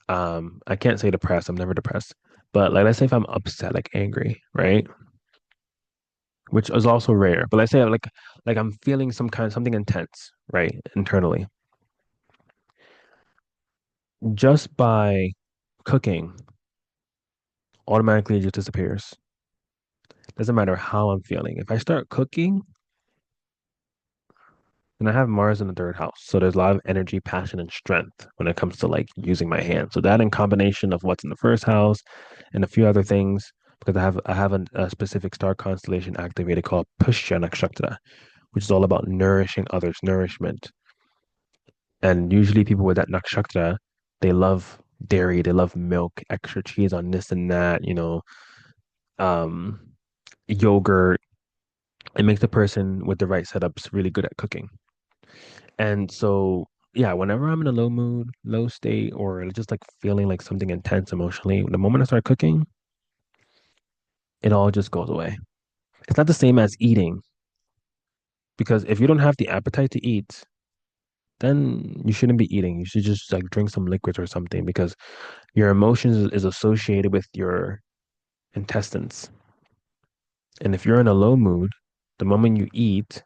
I can't say depressed, I'm never depressed. But like let's say if I'm upset, like angry, right? Which is also rare. But let's say like I'm feeling something intense, right? Internally. Just by cooking, automatically it just disappears. Doesn't matter how I'm feeling. If I start cooking, and I have Mars in the third house. So there's a lot of energy, passion, and strength when it comes to like using my hands. So that in combination of what's in the first house and a few other things, because I have a specific star constellation activated called Pushya Nakshatra, which is all about nourishing others, nourishment. And usually people with that nakshatra, they love dairy, they love milk, extra cheese on this and that, um, yogurt. It makes the person with the right setups really good at cooking. And so, yeah, whenever I'm in a low mood, low state, or just like feeling like something intense emotionally, the moment I start cooking, it all just goes away. It's not the same as eating because if you don't have the appetite to eat, then you shouldn't be eating. You should just like drink some liquids or something because your emotions is associated with your intestines. And if you're in a low mood, the moment you eat,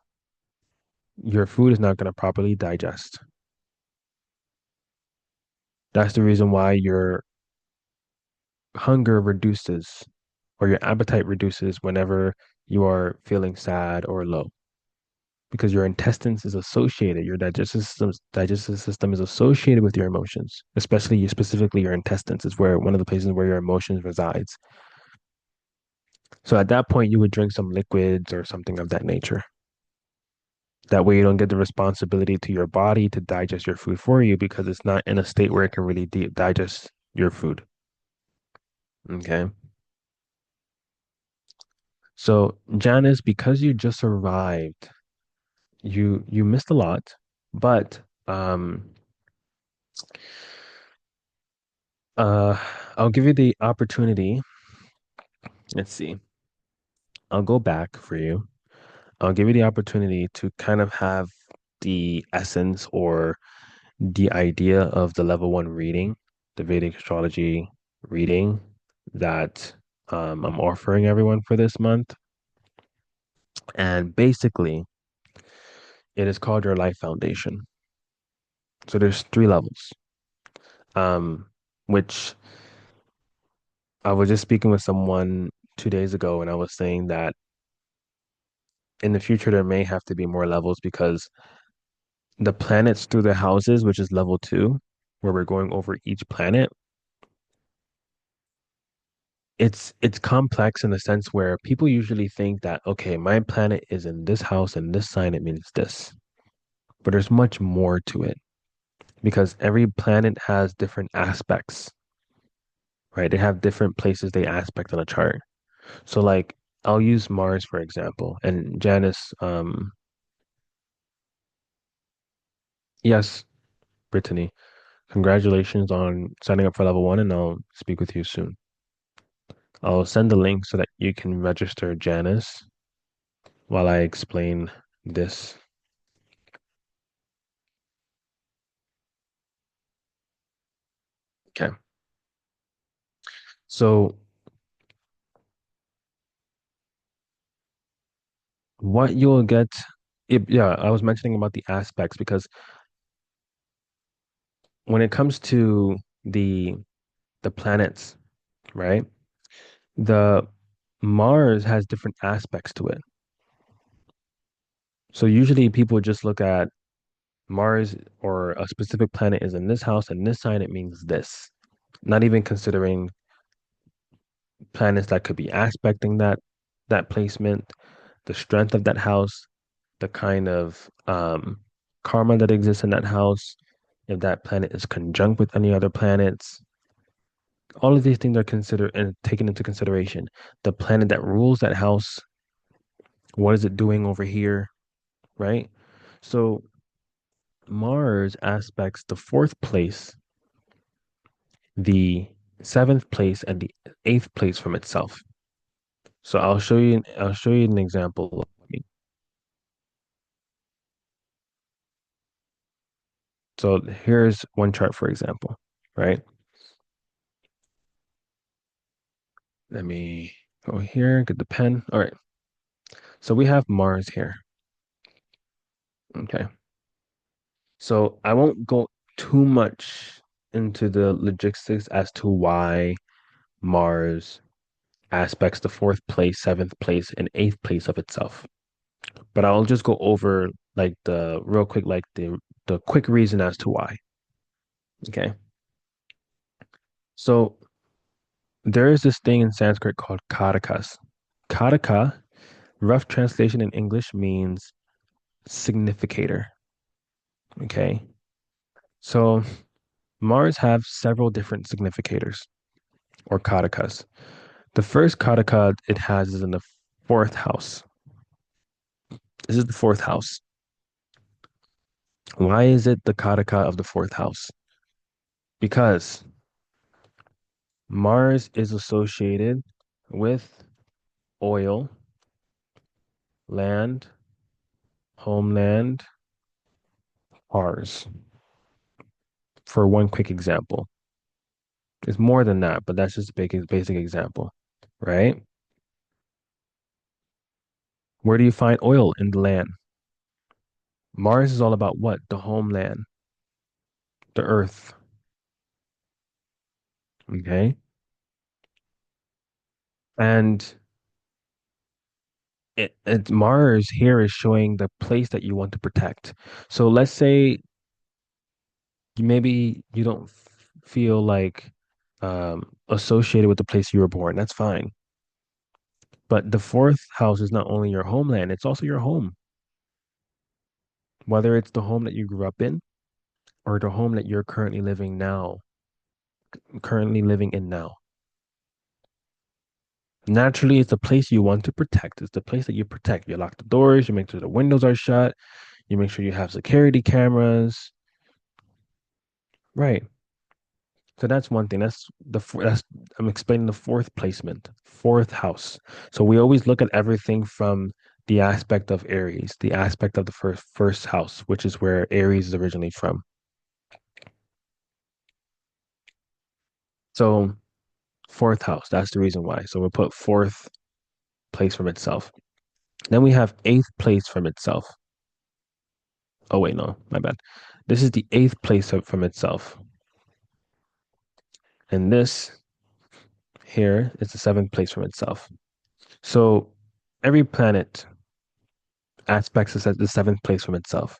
your food is not going to properly digest. That's the reason why your hunger reduces or your appetite reduces whenever you are feeling sad or low because your intestines is associated, your digestive system is associated with your emotions, especially specifically your intestines is where one of the places where your emotions resides. So at that point, you would drink some liquids or something of that nature. That way, you don't get the responsibility to your body to digest your food for you because it's not in a state where it can really digest your food. Okay. So, Janice, because you just arrived, you missed a lot, but uh I'll give you the opportunity. Let's see. I'll go back for you. I'll give you the opportunity to kind of have the essence or the idea of the level one reading, the Vedic astrology reading that I'm offering everyone for this month. And basically, it is called your life foundation. So there's three levels, um, which I was just speaking with someone 2 days ago, and I was saying that in the future, there may have to be more levels because the planets through the houses, which is level two, where we're going over each planet, it's complex in the sense where people usually think that, okay, my planet is in this house and this sign, it means this. But there's much more to it because every planet has different aspects, right? They have different places they aspect on a chart. So like I'll use Mars for example. And Janice, yes, Brittany, congratulations on signing up for level one, and I'll speak with you soon. I'll send the link so that you can register Janice while I explain this. Okay. So what you'll get, yeah, I was mentioning about the aspects because when it comes to the the planets, right? The Mars has different aspects to it. So usually people just look at Mars or a specific planet is in this house and this sign, it means this. Not even considering planets that could be aspecting that placement, the strength of that house, the kind of karma that exists in that house, if that planet is conjunct with any other planets. All of these things are considered and taken into consideration. The planet that rules that house, what is it doing over here, right? So Mars aspects the fourth place, the seventh place, and the eighth place from itself. So I'll show you an example. So here's one chart, for example, right? Let me go here, get the pen. All right. So we have Mars here. Okay. So I won't go too much into the logistics as to why Mars aspects the fourth place, seventh place, and eighth place of itself. But I'll just go over like the real quick, like the quick reason as to why. Okay. So there is this thing in Sanskrit called katakas. Kataka, rough translation in English means significator. Okay. So Mars have several different significators or katakas. The first kataka it has is in the fourth house. This is the fourth house. Why is it the kataka of the fourth house? Because Mars is associated with oil, land, homeland, cars, for one quick example. It's more than that, but that's just a basic example, right? Where do you find oil in the land? Mars is all about what? The homeland, the earth, okay? And Mars here is showing the place that you want to protect. So let's say maybe you don't feel like associated with the place you were born. That's fine. But the fourth house is not only your homeland, it's also your home. Whether it's the home that you grew up in or the home that you're currently living in now. Naturally, it's the place you want to protect. It's the place that you protect. You lock the doors, you make sure the windows are shut, you make sure you have security cameras. Right. So that's one thing. That's I'm explaining the fourth placement, fourth house. So we always look at everything from the aspect of Aries, the aspect of the first house, which is where Aries is originally from. So fourth house, that's the reason why. So we'll put fourth place from itself. Then we have eighth place from itself. Oh wait, no, my bad. This is the eighth place from itself. And this here is the seventh place from itself. So every planet aspects is at the seventh place from itself.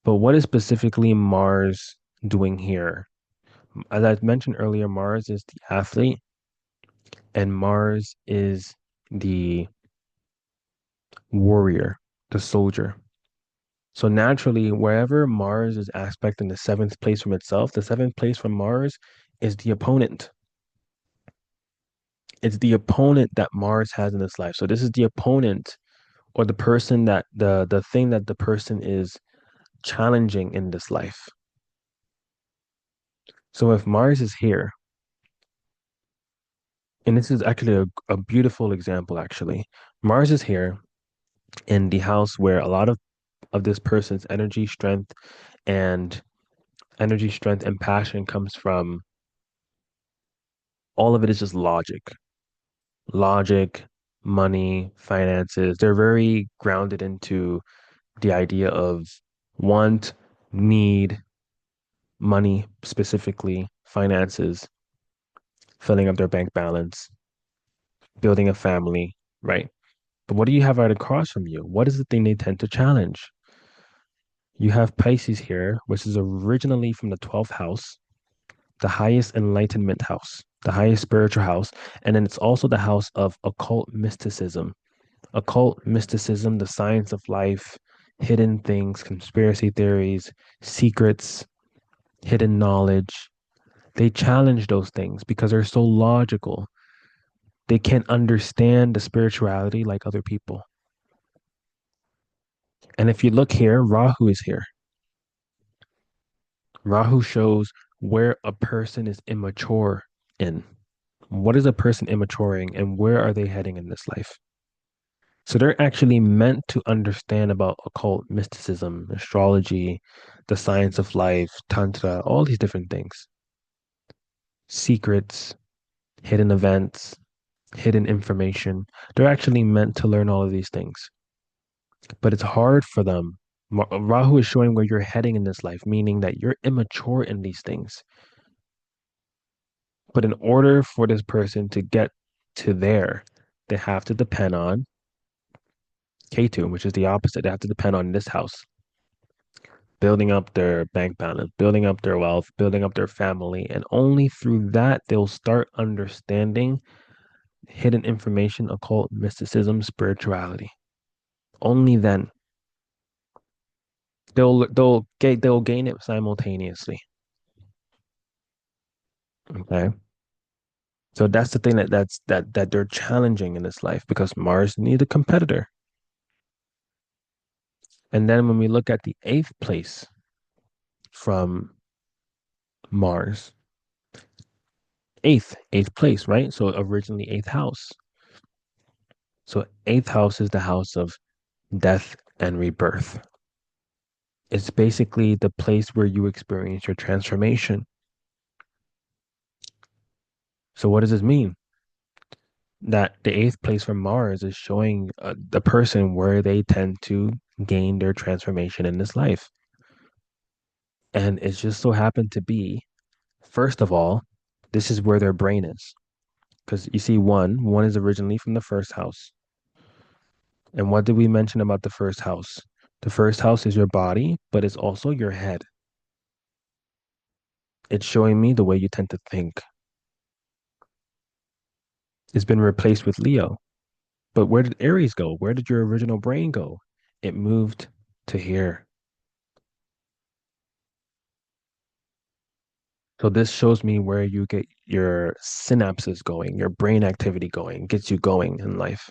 But what is specifically Mars doing here? As I mentioned earlier, Mars is the athlete and Mars is the warrior, the soldier. So naturally, wherever Mars is aspect in the seventh place from itself, the seventh place from Mars is the opponent. It's the opponent that Mars has in this life. So this is the opponent or the person that the thing that the person is challenging in this life. So if Mars is here, and this is actually a beautiful example, actually. Mars is here in the house where a lot of this person's and energy, strength, and passion comes from. All of it is just logic, money, finances. They're very grounded into the idea of want, need, money, specifically finances, filling up their bank balance, building a family, right? But what do you have right across from you? What is the thing they tend to challenge? You have Pisces here, which is originally from the 12th house, the highest enlightenment house, the highest spiritual house. And then it's also the house of occult mysticism. Occult mysticism, the science of life, hidden things, conspiracy theories, secrets, hidden knowledge. They challenge those things because they're so logical. They can't understand the spirituality like other people. And if you look here, Rahu is here. Rahu shows where a person is immature in. What is a person immaturing and where are they heading in this life? So they're actually meant to understand about occult mysticism, astrology, the science of life, tantra, all these different things. Secrets, hidden events, hidden information. They're actually meant to learn all of these things. But it's hard for them. Rahu is showing where you're heading in this life, meaning that you're immature in these things. But in order for this person to get to there, they have to depend on K2, which is the opposite. They have to depend on this house, building up their bank balance, building up their wealth, building up their family. And only through that, they'll start understanding hidden information, occult mysticism, spirituality. Only then they'll gain it simultaneously. Okay. So that's the thing that they're challenging in this life because Mars needs a competitor. And then when we look at the eighth place from Mars, eighth place, right? So originally eighth house. So eighth house is the house of death and rebirth. It's basically the place where you experience your transformation. So what does this mean? That the eighth place from Mars is showing the person where they tend to gain their transformation in this life. And it just so happened to be, first of all, this is where their brain is. Because you see, one is originally from the first house. And what did we mention about the first house? The first house is your body, but it's also your head. It's showing me the way you tend to think. It's been replaced with Leo. But where did Aries go? Where did your original brain go? It moved to here. So this shows me where you get your synapses going, your brain activity going, gets you going in life,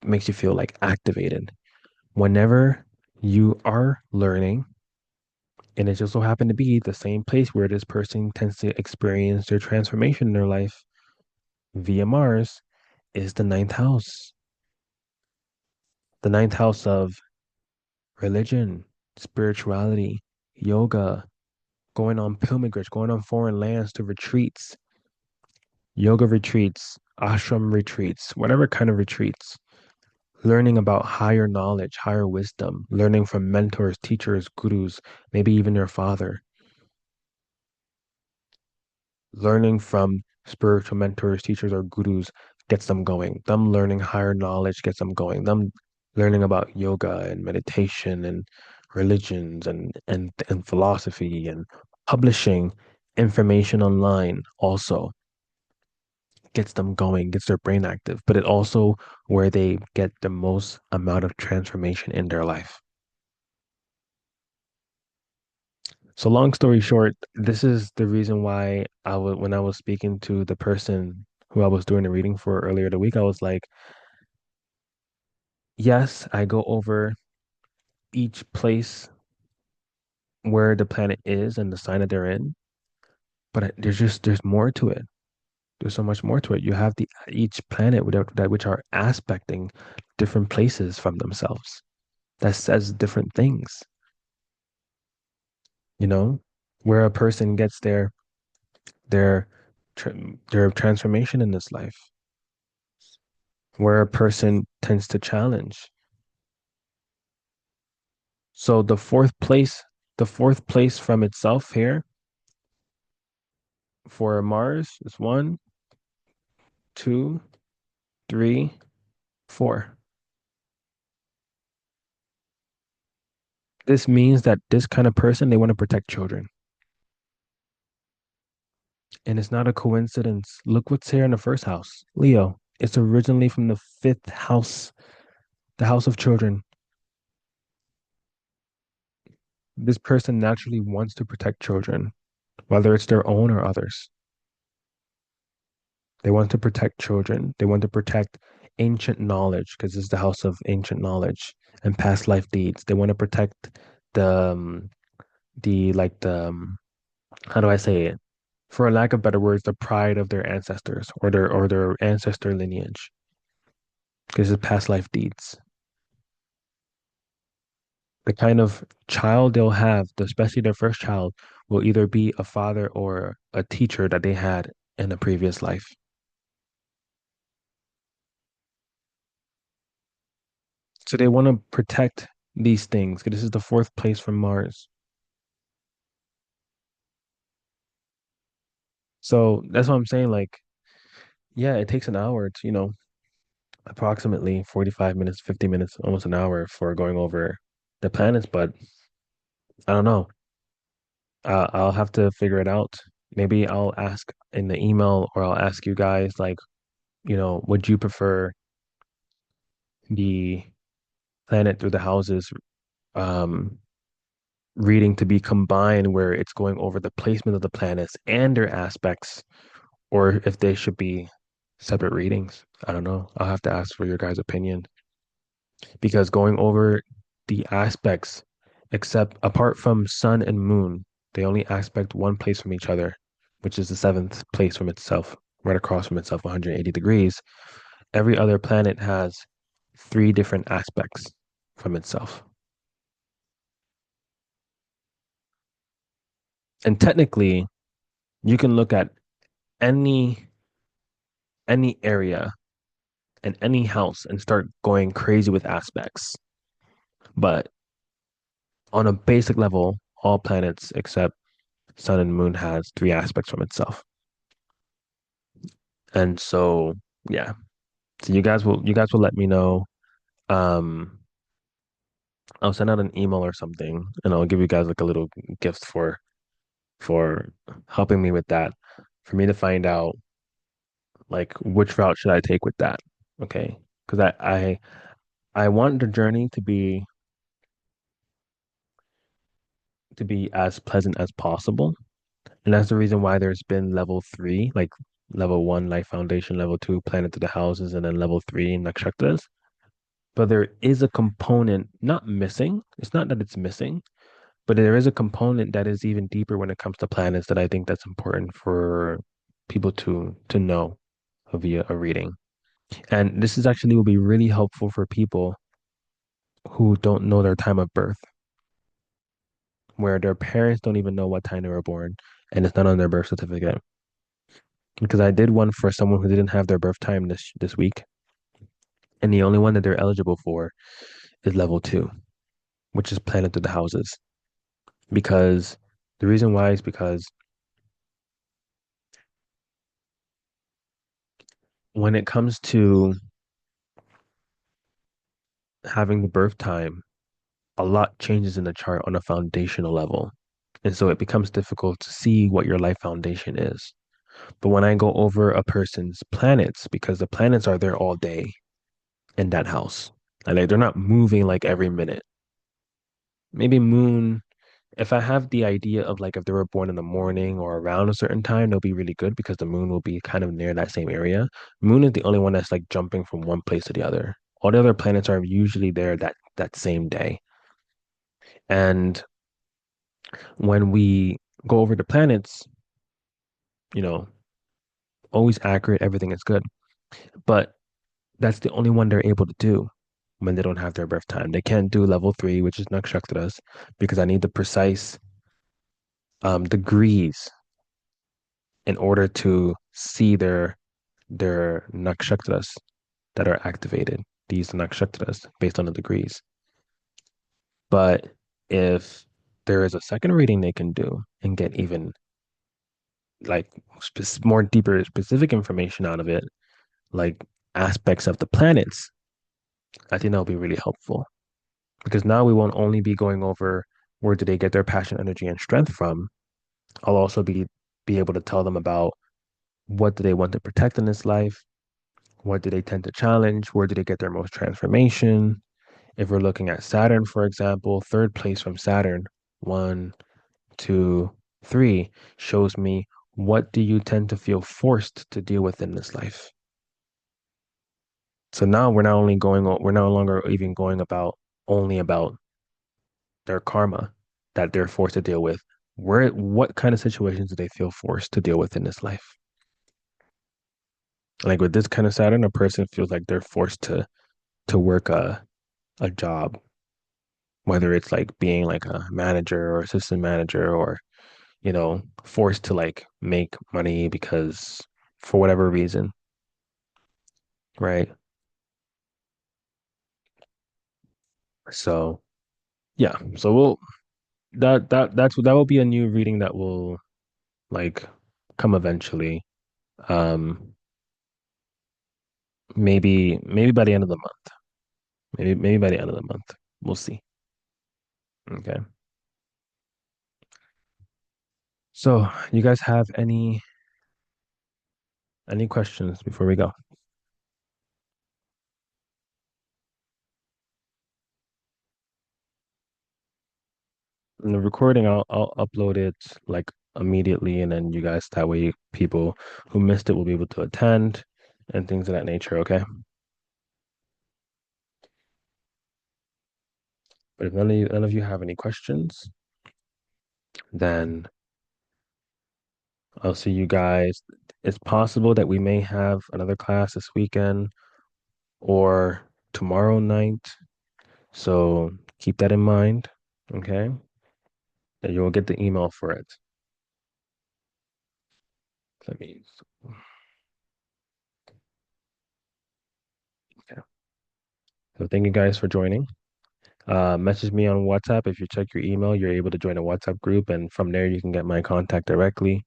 makes you feel like activated. Whenever you are learning, and it just so happened to be the same place where this person tends to experience their transformation in their life via Mars, is the ninth house. The ninth house of religion, spirituality, yoga, going on pilgrimage, going on foreign lands to retreats, yoga retreats, ashram retreats, whatever kind of retreats, learning about higher knowledge, higher wisdom, learning from mentors, teachers, gurus, maybe even your father, learning from spiritual mentors, teachers, or gurus gets them going. Them learning higher knowledge gets them going. Them learning about yoga and meditation and religions and philosophy and publishing information online also gets them going, gets their brain active, but it also where they get the most amount of transformation in their life. So long story short, this is the reason why when I was speaking to the person who I was doing the reading for earlier the week, I was like, yes, I go over each place where the planet is and the sign that they're in, but there's more to it. There's so much more to it. You have the each planet that which are aspecting different places from themselves. That says different things, you know, where a person gets their their transformation in this life, where a person tends to challenge. So the fourth place from itself here for Mars is one, two, three, four. This means that this kind of person, they want to protect children. And it's not a coincidence. Look what's here in the first house, Leo. It's originally from the fifth house, the house of children. This person naturally wants to protect children, whether it's their own or others. They want to protect children. They want to protect ancient knowledge because this is the house of ancient knowledge and past life deeds. They want to protect the how do I say it? For a lack of better words, the pride of their ancestors or their ancestor lineage because it's past life deeds. The kind of child they'll have, especially their first child, will either be a father or a teacher that they had in a previous life. So they want to protect these things. 'Cause this is the fourth place from Mars. So that's what I'm saying. Like, yeah, it takes an hour to, approximately 45 minutes, 50 minutes, almost an hour for going over the planets. But I don't know. I'll have to figure it out. Maybe I'll ask in the email or I'll ask you guys, like, would you prefer the planet through the houses um, reading to be combined where it's going over the placement of the planets and their aspects, or if they should be separate readings? I don't know. I'll have to ask for your guys' opinion because going over the aspects, except apart from sun and moon, they only aspect one place from each other, which is the seventh place from itself, right across from itself, 180 degrees. every other planet has three different aspects from itself. And technically, you can look at any any area and any house and start going crazy with aspects. But on a basic level, all planets except Sun and Moon has three aspects from itself. And so, yeah. So you guys will let me know. Um, I'll send out an email or something, and I'll give you guys like a little gift for helping me with that, for me to find out like which route should I take with that. Okay. Because I want the journey to be as pleasant as possible. And that's the reason why there's been level three, like level one, life foundation, level two, planet to the houses, and then level three, nakshatras. But there is a component not missing. It's not that it's missing, but there is a component that is even deeper when it comes to planets that I think that's important for people to know via a reading. And this is actually will be really helpful for people who don't know their time of birth, where their parents don't even know what time they were born, and it's not on their birth certificate. Because I did one for someone who didn't have their birth time this week, and the only one that they're eligible for is level two, which is planet to the houses. Because the reason why is because when it comes to having the birth time, a lot changes in the chart on a foundational level. And so it becomes difficult to see what your life foundation is. But when I go over a person's planets, because the planets are there all day in that house, and they're not moving like every minute. Maybe moon, if I have the idea of like if they were born in the morning or around a certain time, they'll be really good because the moon will be kind of near that same area. Moon is the only one that's like jumping from one place to the other. All the other planets are usually there that same day. And when we go over the planets, you know, always accurate, everything is good. But that's the only one they're able to do when they don't have their birth time. They can't do level three, which is nakshatras, because I need the precise degrees in order to see their nakshatras that are activated. These nakshatras based on the degrees. But if there is a second reading they can do and get even like more deeper specific information out of it, like aspects of the planets, I think that'll be really helpful because now we won't only be going over where do they get their passion, energy, and strength from. I'll also be able to tell them about what do they want to protect in this life, what do they tend to challenge, where do they get their most transformation. If we're looking at Saturn, for example, third place from Saturn, one, two, three, shows me what do you tend to feel forced to deal with in this life. So now we're no longer even going about only about their karma that they're forced to deal with. What kind of situations do they feel forced to deal with in this life? Like with this kind of Saturn, a person feels like they're forced to work a job, whether it's like being like a manager or assistant manager or, forced to like make money because for whatever reason, right? So yeah, so that will be a new reading that will like come eventually. Um, maybe by the end of the month. Maybe by the end of the month. We'll see. Okay. So, you guys have any questions before we go? In the recording, I'll upload it like immediately, and then you guys that way people who missed it will be able to attend and things of that nature. Okay. But if none of you have any questions, then I'll see you guys. It's possible that we may have another class this weekend, or tomorrow night. So keep that in mind. Okay. And you'll get the email for it. Let me, okay. So thank you guys for joining. Message me on WhatsApp. If you check your email, you're able to join a WhatsApp group, and from there you can get my contact directly.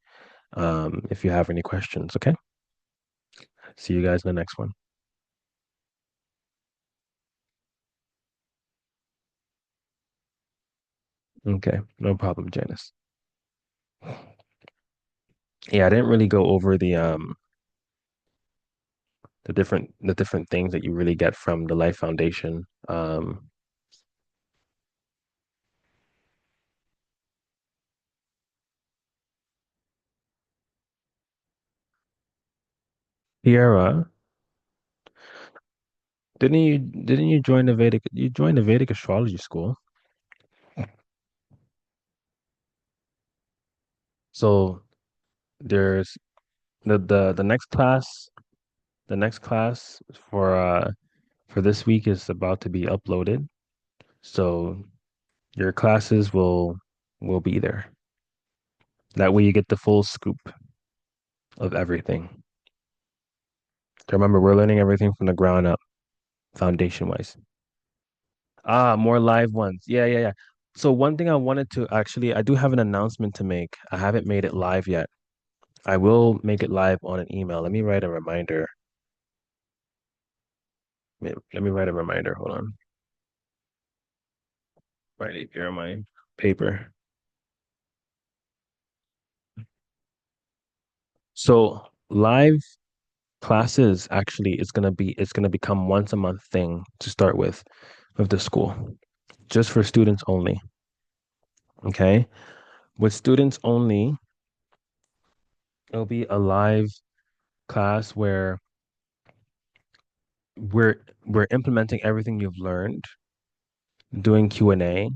If you have any questions. Okay. See you guys in the next one. Okay. No problem, Janice. Yeah, I didn't really go over the different things that you really get from the Life Foundation. Kiara, didn't you join the Vedic you joined the Vedic astrology school? So there's the next class for this week is about to be uploaded. So your classes will be there. That way you get the full scoop of everything. So remember, we're learning everything from the ground up, foundation wise. Ah, more live ones. Yeah, yeah, yeah. So one thing I wanted to actually, I do have an announcement to make. I haven't made it live yet. I will make it live on an email. Let me write a reminder. Let me write a reminder. Hold on. Write it here on my paper. So live classes actually is gonna become once a month thing to start with the school, just for students only. Okay. With students only, it'll be a live class where we're implementing everything you've learned, doing Q&A,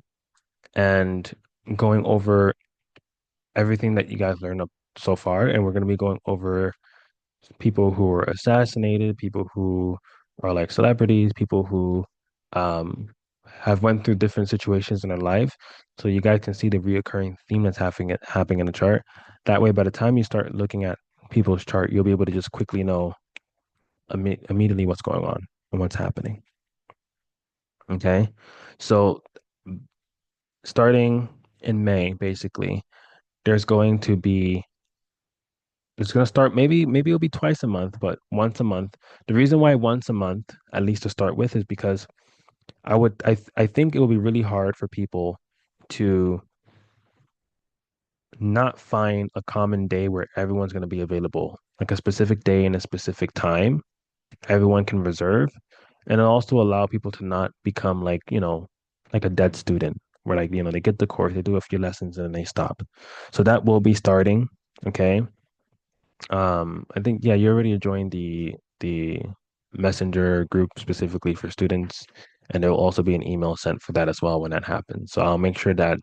and going over everything that you guys learned up so far. And we're going to be going over people who were assassinated, people who are like celebrities, people who um, have went through different situations in their life. So you guys can see the reoccurring theme that's happening in the chart. That way, by the time you start looking at people's chart, you'll be able to just quickly know immediately what's going on and what's happening. Okay. So starting in May, basically, there's going to be it's going to start maybe it'll be twice a month, but once a month. The reason why once a month, at least to start with, is because I think it will be really hard for people to not find a common day where everyone's going to be available, like a specific day and a specific time everyone can reserve, and it'll also allow people to not become like, like a dead student where like, they get the course, they do a few lessons and then they stop. So that will be starting. Okay. I think, yeah, you already joined the messenger group specifically for students, and there will also be an email sent for that as well when that happens. So I'll make sure that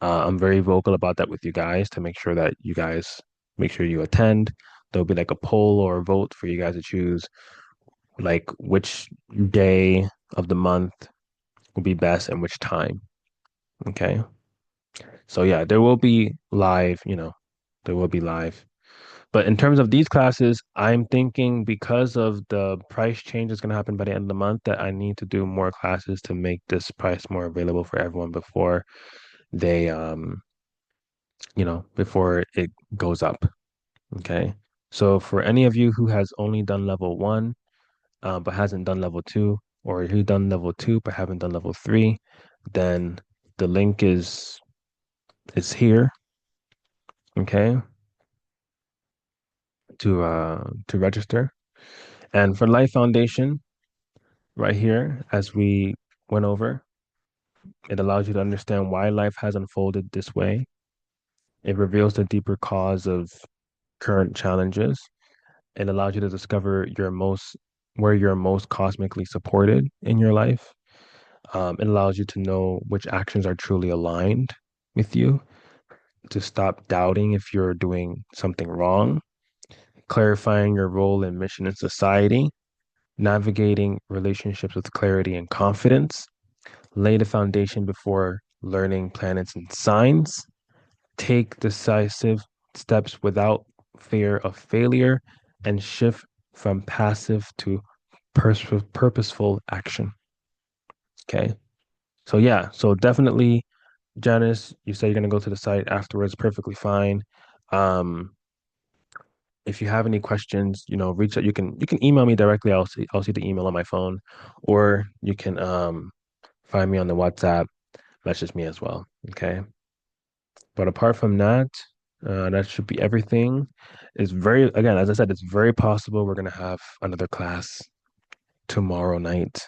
I'm very vocal about that with you guys to make sure that you guys make sure you attend. There'll be like a poll or a vote for you guys to choose like which day of the month will be best and which time. Okay. So yeah, there will be live, there will be live. But in terms of these classes, I'm thinking because of the price change that's going to happen by the end of the month, that I need to do more classes to make this price more available for everyone before they, before it goes up. Okay. So for any of you who has only done level one, but hasn't done level two, or who done level two but haven't done level three, then the link is here. Okay. To register. And for Life Foundation, right here, as we went over, it allows you to understand why life has unfolded this way. It reveals the deeper cause of current challenges. It allows you to discover where you're most cosmically supported in your life. It allows you to know which actions are truly aligned with you, to stop doubting if you're doing something wrong, clarifying your role and mission in society, navigating relationships with clarity and confidence, lay the foundation before learning planets and signs, take decisive steps without fear of failure, and shift from passive to purposeful action. Okay. So yeah, so definitely, Janice, you said you're gonna go to the site afterwards, perfectly fine. Um, if you have any questions, reach out. You can email me directly. I'll see the email on my phone, or you can find me on the WhatsApp, message me as well. Okay. But apart from that, that should be everything. It's very, again, as I said, it's very possible we're gonna have another class tomorrow night.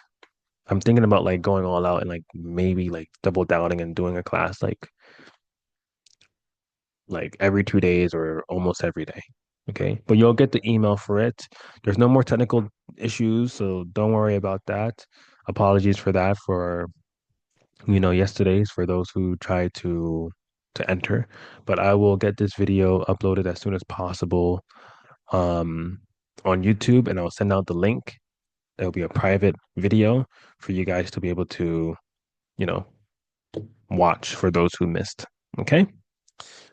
I'm thinking about like going all out and like maybe like double downing and doing a class like every 2 days or almost every day. Okay. But you'll get the email for it. There's no more technical issues, so don't worry about that. Apologies for that for yesterday's for those who tried to enter. But I will get this video uploaded as soon as possible um on YouTube, and I'll send out the link. There'll be a private video for you guys to be able to, you know, watch for those who missed. Okay?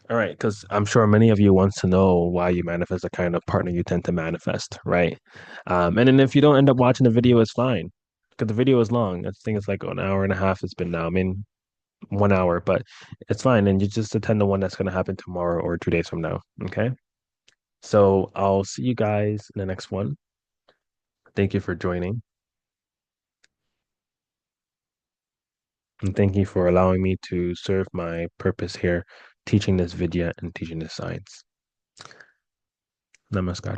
All right, because I'm sure many of you wants to know why you manifest the kind of partner you tend to manifest, right? And then if you don't end up watching the video, it's fine because the video is long. I think it's like an hour and a half. It's been now. I mean, 1 hour, but it's fine. And you just attend the one that's going to happen tomorrow or 2 days from now. Okay. So I'll see you guys in the next one. Thank you for joining. And thank you for allowing me to serve my purpose here, teaching this Vidya and teaching this science. Namaskar.